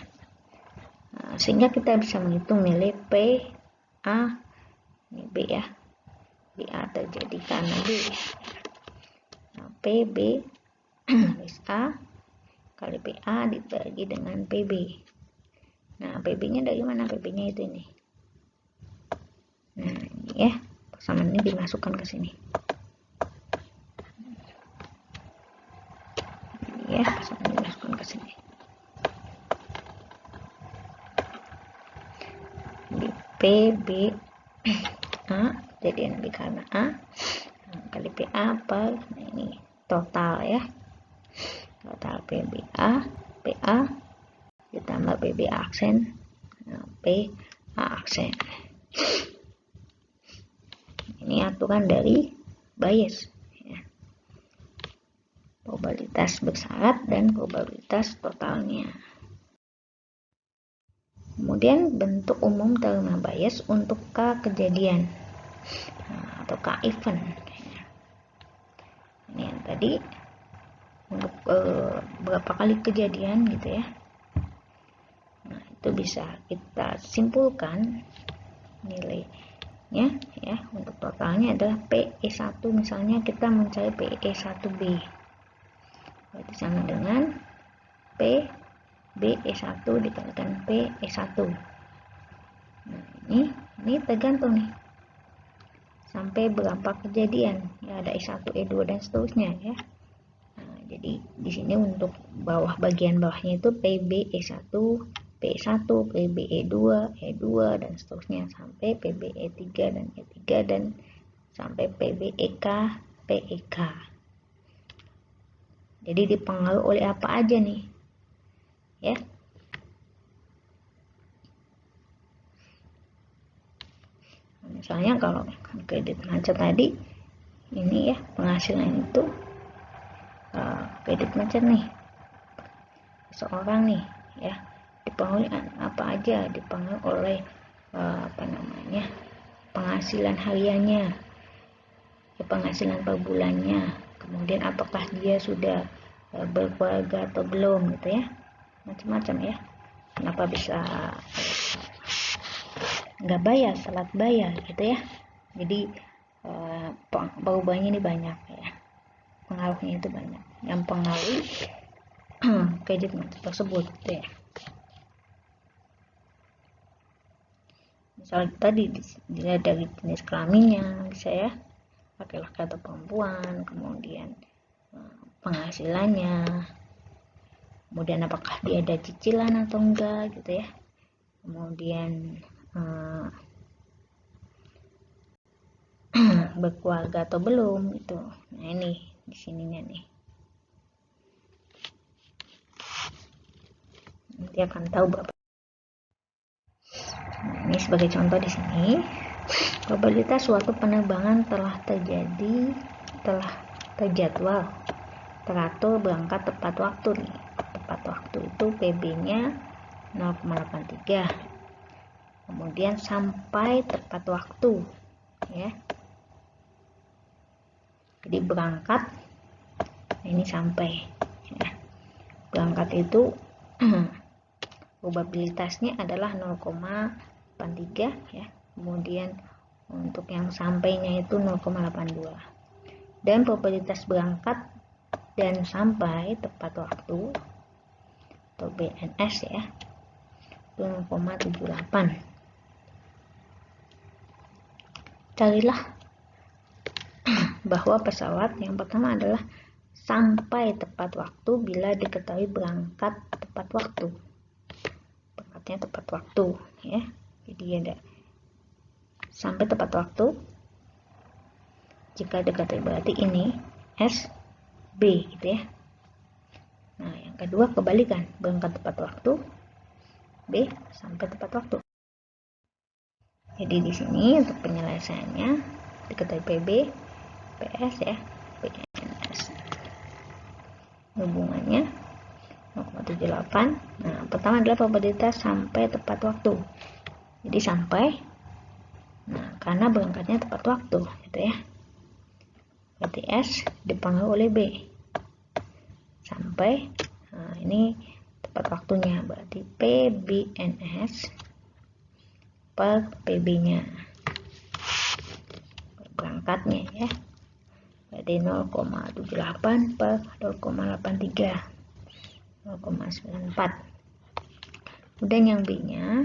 Nah, sehingga kita bisa menghitung nilai PA ini B ya. BA terjadi karena B. Nah, PB garis A kali PA dibagi dengan PB. Nah, PB-nya dari mana? PB-nya itu ini. Nah, ini ya. Persamaan ini dimasukkan ke sini. Ini ya, persamaan dimasukkan ke sini. Di PB A jadi B karena A kali PA per nah ini total ya, total PBA PA ditambah PB aksen PA aksen. Ini aturan dari Bayes ya. Probabilitas bersyarat dan probabilitas totalnya. Kemudian bentuk umum teorema Bayes untuk K kejadian atau K event. Ini yang tadi untuk berapa kali kejadian gitu ya. Nah, itu bisa kita simpulkan nilainya ya. Untuk totalnya adalah PE1, misalnya kita mencari PE1B. Berarti sama dengan PBE1 dikalikan PE1. Nah, ini tergantung nih. Sampai berapa kejadian ya, ada E1, E2 dan seterusnya ya. Nah, jadi di sini untuk bawah bagian bawahnya itu PB E1 P1 PB E2 E2 dan seterusnya sampai PB E3 dan E3 dan sampai PB EK PEK. Jadi dipengaruhi oleh apa aja nih ya. Misalnya kalau kredit macet tadi ini ya, penghasilan itu kredit macet nih seorang nih ya, dipengaruhi apa aja, dipengaruhi oleh penghasilan hariannya, penghasilan per bulannya, kemudian apakah dia sudah berkeluarga atau belum gitu ya, macam-macam ya. Kenapa bisa nggak bayar, telat bayar gitu ya. Jadi perubahannya ini banyak ya, pengaruhnya itu banyak yang pengaruhi kredit macet tersebut gitu ya. Misal tadi dilihat dari jenis kelaminnya bisa ya, laki-laki atau perempuan, kemudian penghasilannya, kemudian apakah dia ada cicilan atau enggak gitu ya, kemudian berkeluarga atau belum gitu. Nah ini di sininya nih, nanti akan tahu berapa. Nah, ini sebagai contoh di sini, probabilitas suatu penerbangan telah terjadwal, teratur, berangkat tepat waktu nih. Tepat waktu itu PB-nya 0,83. Kemudian sampai tepat waktu ya. Jadi berangkat ini sampai ya. Berangkat itu probabilitasnya adalah 0,83 ya. Kemudian untuk yang sampainya itu 0,82. dan probabilitas berangkat dan sampai tepat waktu atau BNS ya 0,78. Carilah bahwa pesawat yang pertama adalah sampai tepat waktu bila diketahui berangkat tepat waktu. Berangkatnya tepat waktu ya. Jadi ada sampai tepat waktu. Jika diketahui berarti ini SB gitu ya. Nah, yang kedua kebalikan, berangkat tepat waktu B sampai tepat waktu. Jadi di sini untuk penyelesaiannya diketahui PB, PS ya, PNS. Hubungannya 0,78. Nah, pertama adalah probabilitas sampai tepat waktu. Jadi sampai, nah karena berangkatnya tepat waktu, gitu ya. Berarti S dipengaruhi oleh B. Sampai, nah ini tepat waktunya, berarti PBNS per PB-nya. Berangkatnya ya. Berarti 0,78 per 0,83. 0,94. Kemudian yang B-nya,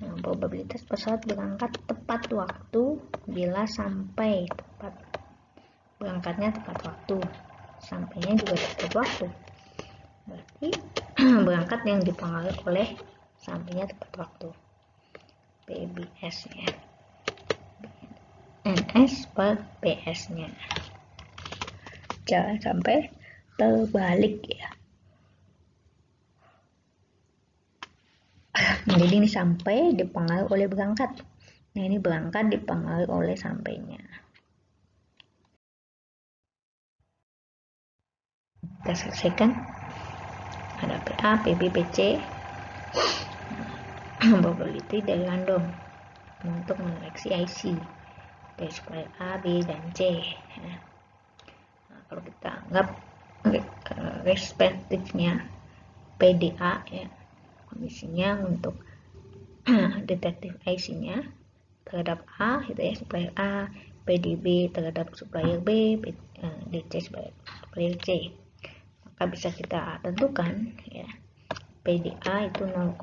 nah, probabilitas pesawat berangkat tepat waktu bila sampai tepat. Berangkatnya tepat waktu, sampainya juga tepat waktu. Berarti berangkat yang dipengaruhi oleh sampainya tepat waktu. PBS ya. NS per PS-nya. Jangan sampai terbalik ya. Jadi ini sampai dipengaruhi oleh berangkat. Nah, ini berangkat dipengaruhi oleh sampainya. Kita selesaikan. Ada PA, PB, PC. Probability dari random untuk menyeleksi IC dari supplier A, B, dan C. Nah, kalau kita anggap respektifnya PDA ya, kondisinya untuk detektif IC-nya terhadap A, itu ya supplier A, PDB terhadap supplier B, DC supplier C. Maka bisa kita tentukan ya PDA itu 0,05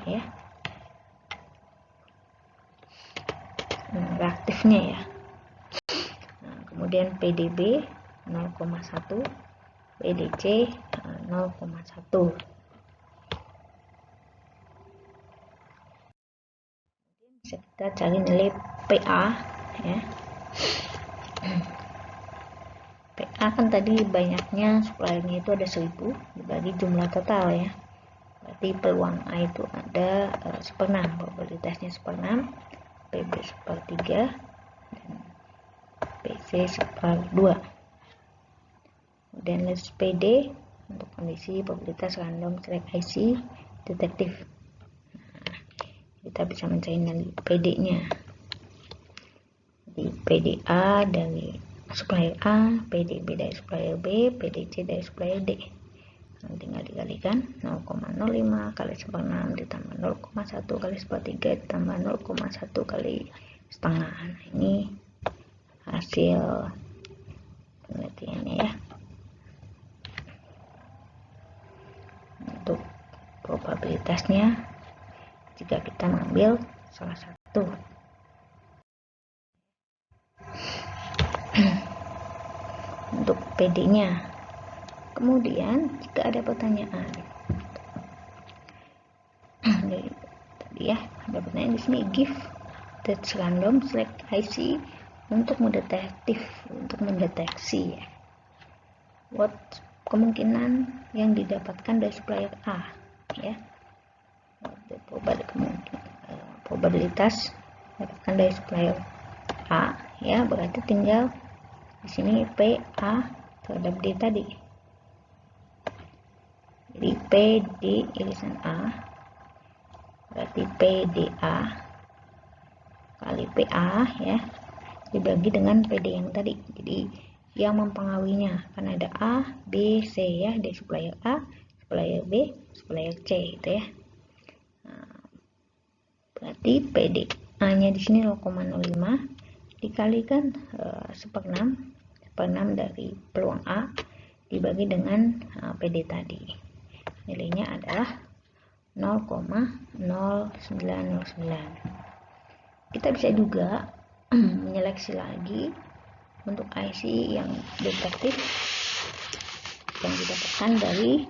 ya. Reaktifnya ya. Nah, kemudian PDB 0,1, PDC 0,1. Bisa kita cari nilai PA ya. PA kan tadi banyaknya suppliernya itu ada 1000 dibagi jumlah total ya. Berarti peluang A itu ada 1/6, probabilitasnya 1/6, PB 1/3, dan PC 1/2. Kemudian list PD untuk kondisi probabilitas random select IC detektif. Nah, kita bisa mencari nilai PD-nya. Jadi PDA dari supplier A, PDB dari supplier B, PDC dari supplier D. Nah, tinggal dikalikan 0,05 kali 1/6 ditambah 0,1 kali 1/3 ditambah 0,1 kali setengah. Nah, ini hasil penelitiannya ya. Untuk probabilitasnya jika kita mengambil salah satu. Untuk PD-nya. Kemudian jika ada pertanyaan dari tadi ya, ada pertanyaan di sini, give that random select IC untuk mendeteksi ya. What kemungkinan yang didapatkan dari supplier A ya. Probabilitas dapatkan dari supplier A ya, berarti tinggal di sini PA terhadap D tadi. Jadi PD irisan A berarti PDA kali PA ya dibagi dengan PD yang tadi. Jadi yang mempengaruhinya kan ada A, B, C ya, dari supplier A, supplier B, supplier C gitu ya. Nah, berarti PDA-nya di sini 0,05 dikalikan 1/6 dari peluang A dibagi dengan PD tadi. Nilainya adalah 0,0909. Kita bisa juga menyeleksi lagi untuk IC yang defektif yang didapatkan dari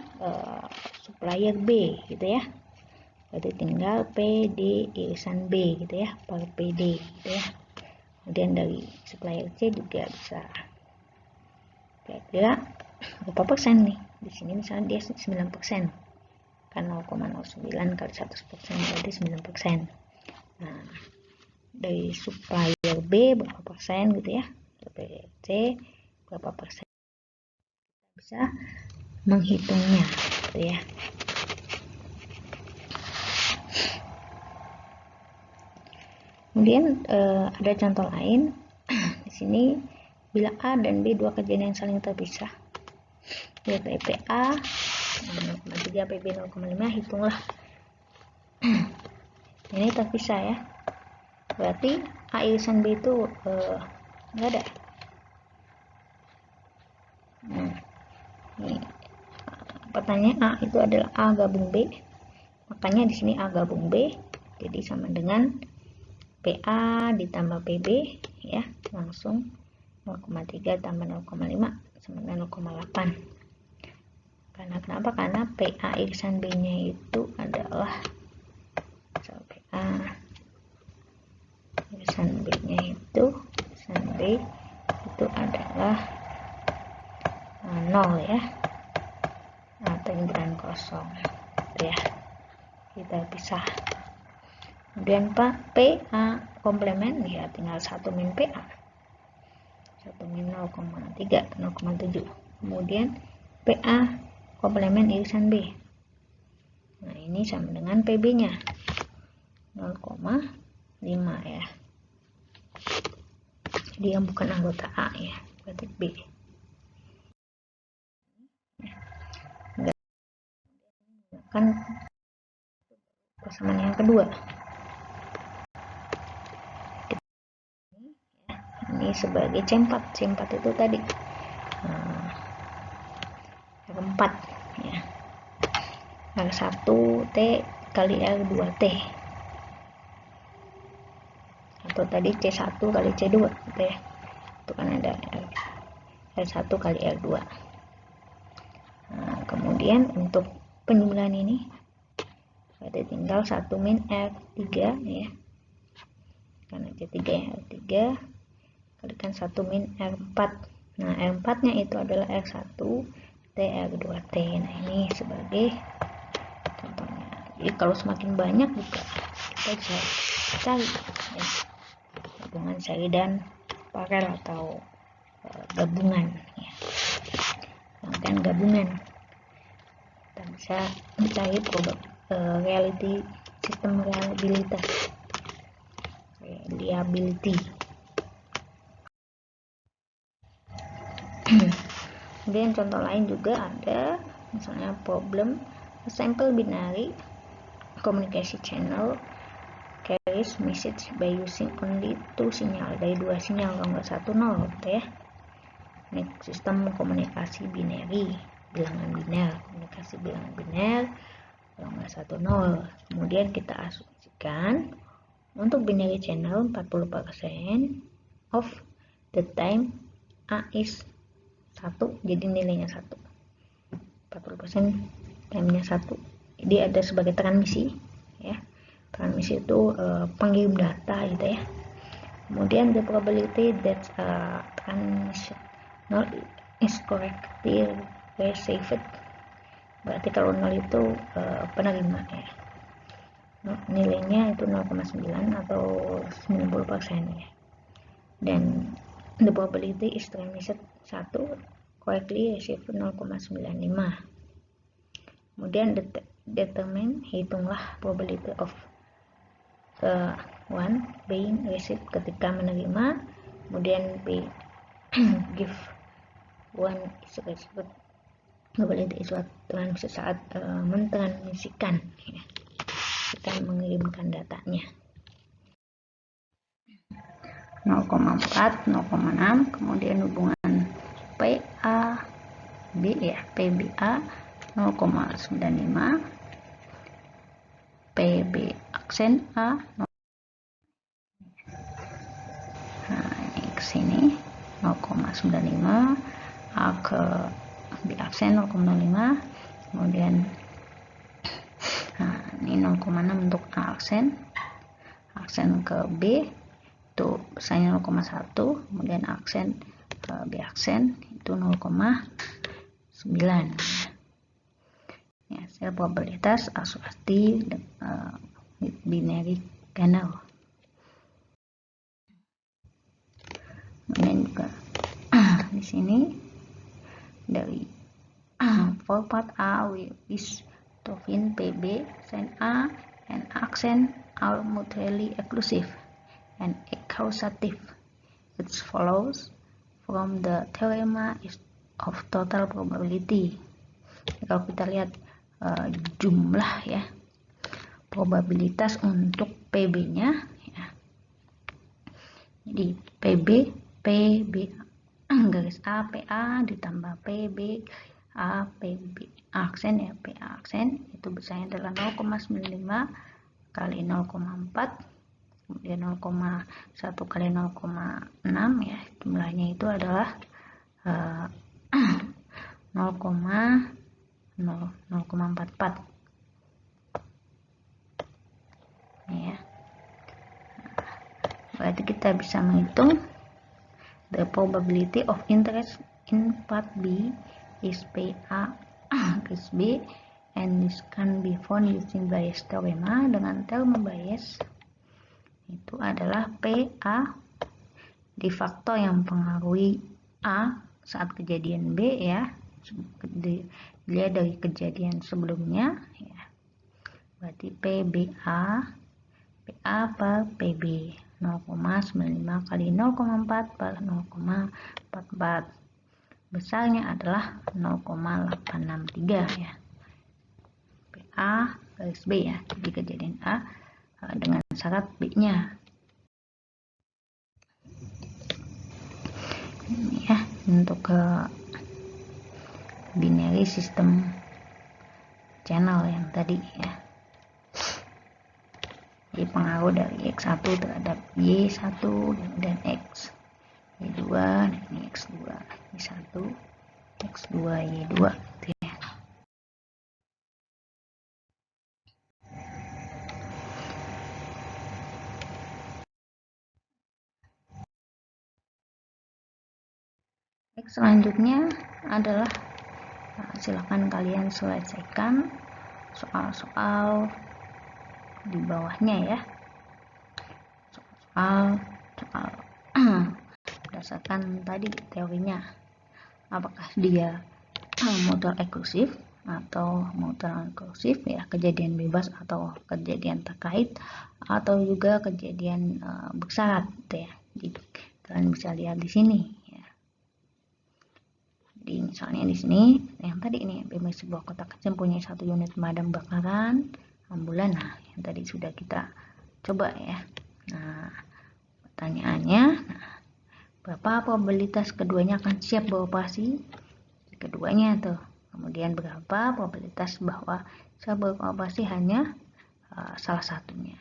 supplier B gitu ya. Berarti tinggal PD irisan B gitu ya, per PD gitu ya. Kemudian dari supplier C juga bisa. Kira-kira berapa persen nih? Di sini misalnya dia 9%. Kan 0,09 kali 100% berarti 9%. Nah, dari supplier B berapa persen gitu ya? Supplier C berapa persen? Bisa menghitungnya gitu ya. Kemudian ada contoh lain. Di sini bila A dan B dua kejadian yang saling terpisah, yaitu PA 0,3 PB 0,5, hitunglah. Ini terpisah ya. Berarti A irisan B itu nggak ada. Nih, pertanyaan A itu adalah A gabung B. Makanya di sini A gabung B, jadi sama dengan PA ditambah PB ya, langsung 0,3 tambah 0,5 sama dengan 0,8. Karena kenapa? Karena PA irisan B-nya itu adalah PA irisan B-nya itu irisan B itu adalah 0 ya, atau inggiran kosong gitu ya. Kita pisah. Kemudian PA komplemen ya tinggal 1 min PA, 1 min 0,3 0,7. Kemudian PA komplemen irisan B, nah ini sama dengan PB nya 0,5 ya, jadi yang bukan anggota A ya, berarti B. Kan persamaan yang kedua, ini sebagai C4 itu tadi R4 ya, R1 T kali R2 T, atau tadi C1 kali C2 gitu ya, itu kan ada R1 kali R2. Nah, kemudian untuk penjumlahan ini berarti tinggal 1 min R3 ya, karena C3 ya, R3 kalikan 1 min R4. Nah, R4 nya itu adalah R1 T R2T. Nah, ini sebagai contohnya. Jadi kalau semakin banyak juga kita bisa cari ya, gabungan seri dan paralel atau gabungan ya. Sedangkan gabungan kita bisa mencari reality sistem reliability. Kemudian contoh lain juga ada, misalnya problem a simple binary communication channel carries message by using only 2 sinyal, dari 2 sinyal kalau nggak 1 0 gitu ya. Ini sistem komunikasi binary, bilangan biner, komunikasi bilangan biner kalau nggak 1 0. Kemudian kita asumsikan untuk binary channel 40% of the time A is 1, jadi nilainya 1. 40% time-nya 1. Jadi ada sebagai transmisi ya. Transmisi itu pengirim data gitu ya. Kemudian the probability that transmission is correctly received, berarti kalau 0 itu penerima ya. Nilainya itu 0,9 atau 90% ya. Dan the probability is transmitted 1 correctly received 0,95. Kemudian determine, hitunglah probability of one being received ketika menerima. Kemudian B give one is received, probability is what transmit saat mentransmisikan ya, kita mengirimkan datanya. 0,4, 0,6, kemudian hubungan PA B ya, PBA 0,95, PB aksen A. Nah, ini ke sini 0,95, A ke B aksen 0,05, kemudian nah, ini 0,6 untuk A aksen ke B itu besarnya 0,1, kemudian aksen ke B aksen itu 0,9. Ya, hasil probabilitas asuransi binary kernel. Kemudian juga di sini dari for part A we wish to find PB, sign A, and accent are mutually exclusive and causative. It follows from the theorem of total probability. Kalau kita lihat jumlah ya probabilitas untuk PB-nya ya. Jadi PB garis A PA ditambah PB A PB aksen ya, PA aksen itu besarnya adalah 0,95 kali 0,4, kemudian 0,1 kali 0,6 ya, jumlahnya itu adalah 0,44 ya. Berarti kita bisa menghitung the probability of interest in part B is PA garis B, and this can be found using Bayes theorem. Dengan teorema Bayes itu adalah PA di faktor yang mempengaruhi A saat kejadian B ya, dilihat dari kejadian sebelumnya ya. Berarti PA per PB 0,95 kali 0,4 per 0,44, besarnya adalah 0,863 ya. PA garis B ya, jadi kejadian A dengan syarat B-nya. Ini ya untuk ke binary system channel yang tadi ya. Jadi pengaruh dari X1 terhadap Y1 dan X Y2 dan ini X2 Y1 X2 Y2 gitu ya. Selanjutnya adalah silakan kalian selesaikan soal-soal di bawahnya ya, soal berdasarkan tadi teorinya, apakah dia mutual eksklusif atau mutual inklusif ya, kejadian bebas atau kejadian terkait, atau juga kejadian bersyarat gitu ya. Jadi kalian bisa lihat di sini ya. Jadi misalnya di sini yang tadi ini, bebas sebuah kota kecil punya 1 unit pemadam kebakaran ambulan. Nah, yang tadi sudah kita coba ya. Nah, pertanyaannya, berapa probabilitas keduanya akan siap beroperasi? Keduanya tuh. Kemudian berapa probabilitas bahwa siap beroperasi hanya salah satunya?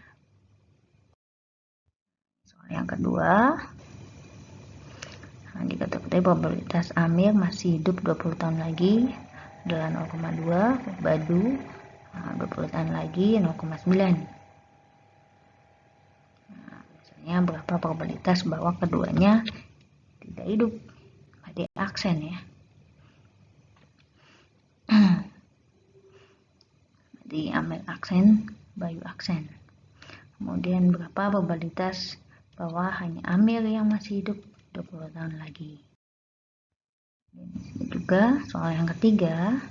Soal yang kedua, dikatakan probabilitas Amir masih hidup 20 tahun lagi adalah 0,2, Badu 20 tahun lagi 0,9. Nah, misalnya berapa probabilitas bahwa keduanya tidak hidup? Di aksen ya. Di Amir aksen, Bayu aksen. Kemudian berapa probabilitas bahwa hanya Amir yang masih hidup 20 tahun lagi? Dan juga soal yang ketiga,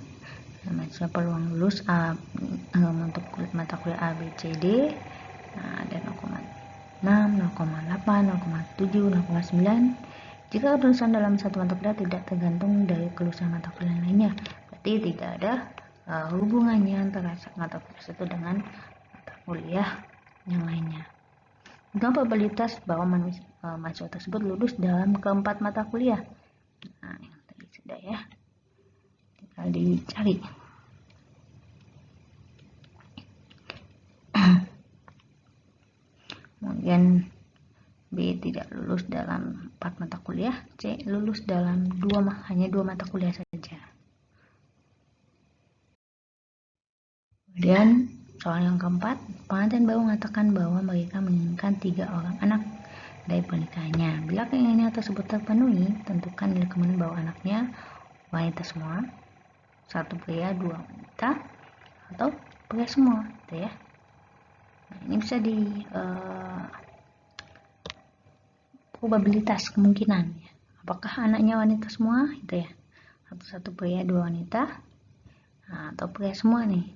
mahasiswa peluang lulus untuk mata kuliah A, B, C, D ada 0,6, 0,8, 0,7, 0,9. Jika kelulusan dalam satu mata kuliah tidak tergantung dari kelulusan mata kuliah lainnya, berarti tidak ada hubungannya antara mata kuliah itu dengan mata kuliah yang lainnya. Dengan probabilitas bahwa mahasiswa tersebut lulus dalam keempat mata kuliah. Nah, yang tadi sudah ya, tinggal dicari. Kemudian B tidak lulus dalam 4 mata kuliah, C lulus dalam hanya 2 mata kuliah saja. Kemudian soal yang keempat, pengantin baru mengatakan bahwa mereka menginginkan 3 orang anak dari pernikahannya. Bila keinginan tersebut terpenuhi, tentukan nilai kemungkinan bahwa anaknya wanita semua, 1 pria 2 wanita, atau pria semua, gitu ya. Nah, ini bisa di probabilitas kemungkinan ya. Apakah anaknya wanita semua gitu ya, atau 1 pria 2 wanita, nah, atau pria semua nih.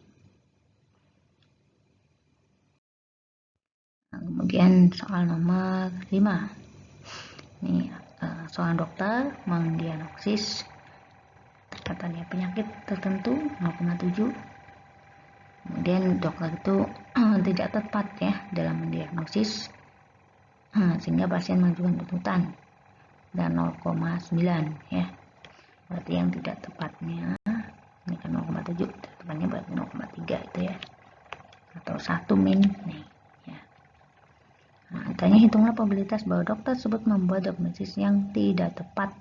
Nah, kemudian soal nomor 5 ini soal dokter mendiagnosis katanya penyakit tertentu 0,7. Kemudian dokter itu tidak tepat ya dalam mendiagnosis, sehingga pasien mengajukan tuntutan dan 0,9 ya. Berarti yang tidak tepatnya ini kan 0,7, tepatnya berarti 0,3 itu ya, atau 1 min nih ya. Nah, tanya hitunglah probabilitas bahwa dokter tersebut membuat diagnosis yang tidak tepat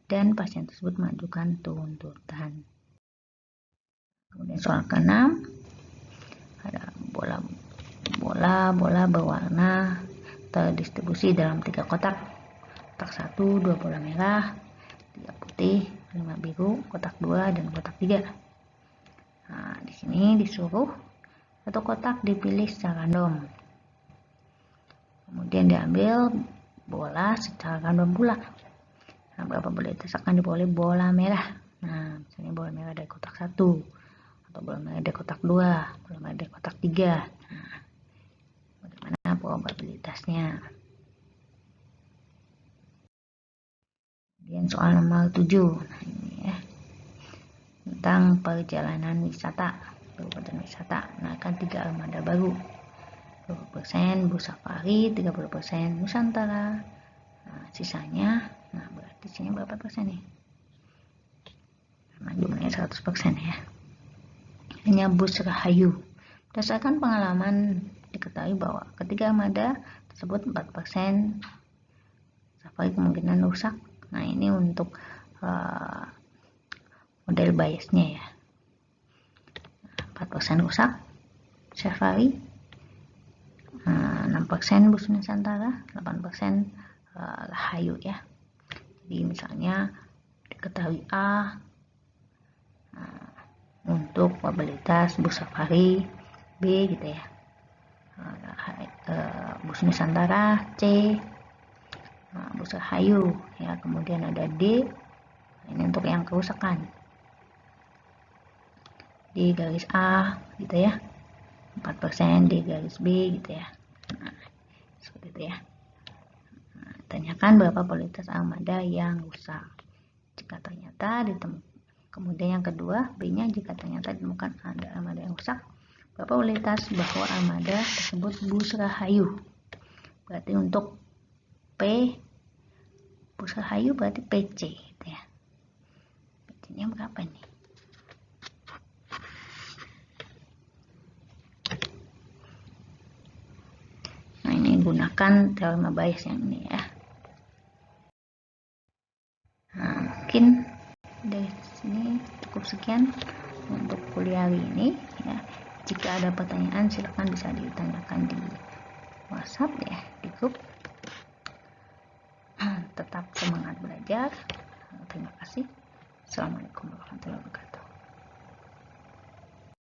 dan pasien tersebut mengajukan tuntutan. Kemudian soal ke-6 ada bola berwarna terdistribusi dalam 3 kotak. Kotak 1 2 bola merah, 3 putih, 5 biru, kotak 2 dan kotak 3. Nah, di sini disuruh satu kotak dipilih secara random. Kemudian diambil bola secara random pula. Nah, berapa probabilitas akan diperoleh bola merah? Nah, misalnya bola merah dari kotak 1, atau bola merah dari kotak 2, bola merah dari kotak 3. Nah, bagaimana probabilitasnya? Kemudian soal nomor 7. Nah, ini ya, tentang perjalanan wisata. Nah, kan 3 armada baru. 20% bus safari, 30% Nusantara. Nah, sisanya, nah berarti sini berapa persen nih? Nah, jumlahnya 100% ya. Hanya bus Rahayu. Berdasarkan pengalaman diketahui bahwa ketiga armada tersebut 4% safari kemungkinan rusak. Nah, ini untuk model biasnya ya. 4% rusak safari, 6% bus Nusantara, 8% Rahayu ya. Jadi misalnya diketahui A untuk probabilitas bus safari, B gitu ya, bus Nusantara, C bus Rahayu ya. Kemudian ada D, ini untuk yang kerusakan di garis A gitu ya, 4% di garis B gitu ya. Nah, seperti itu ya. Nah, tanyakan berapa probabilitas armada yang rusak jika ternyata ditemukan. Kemudian yang kedua, B-nya jika ternyata ditemukan ada armada yang rusak, berapa probabilitas bahwa armada tersebut bus Rahayu. Berarti untuk P bus Rahayu berarti PC gitu ya. PC-nya berapa nih? Nah, ini gunakan teorema Bayes yang ini ya. Nah, mungkin dari sini cukup sekian untuk kuliah hari ini ya. Jika ada pertanyaan silakan bisa ditanyakan di WhatsApp ya, di grup. Tetap semangat belajar. Terima kasih. Assalamualaikum warahmatullahi wabarakatuh.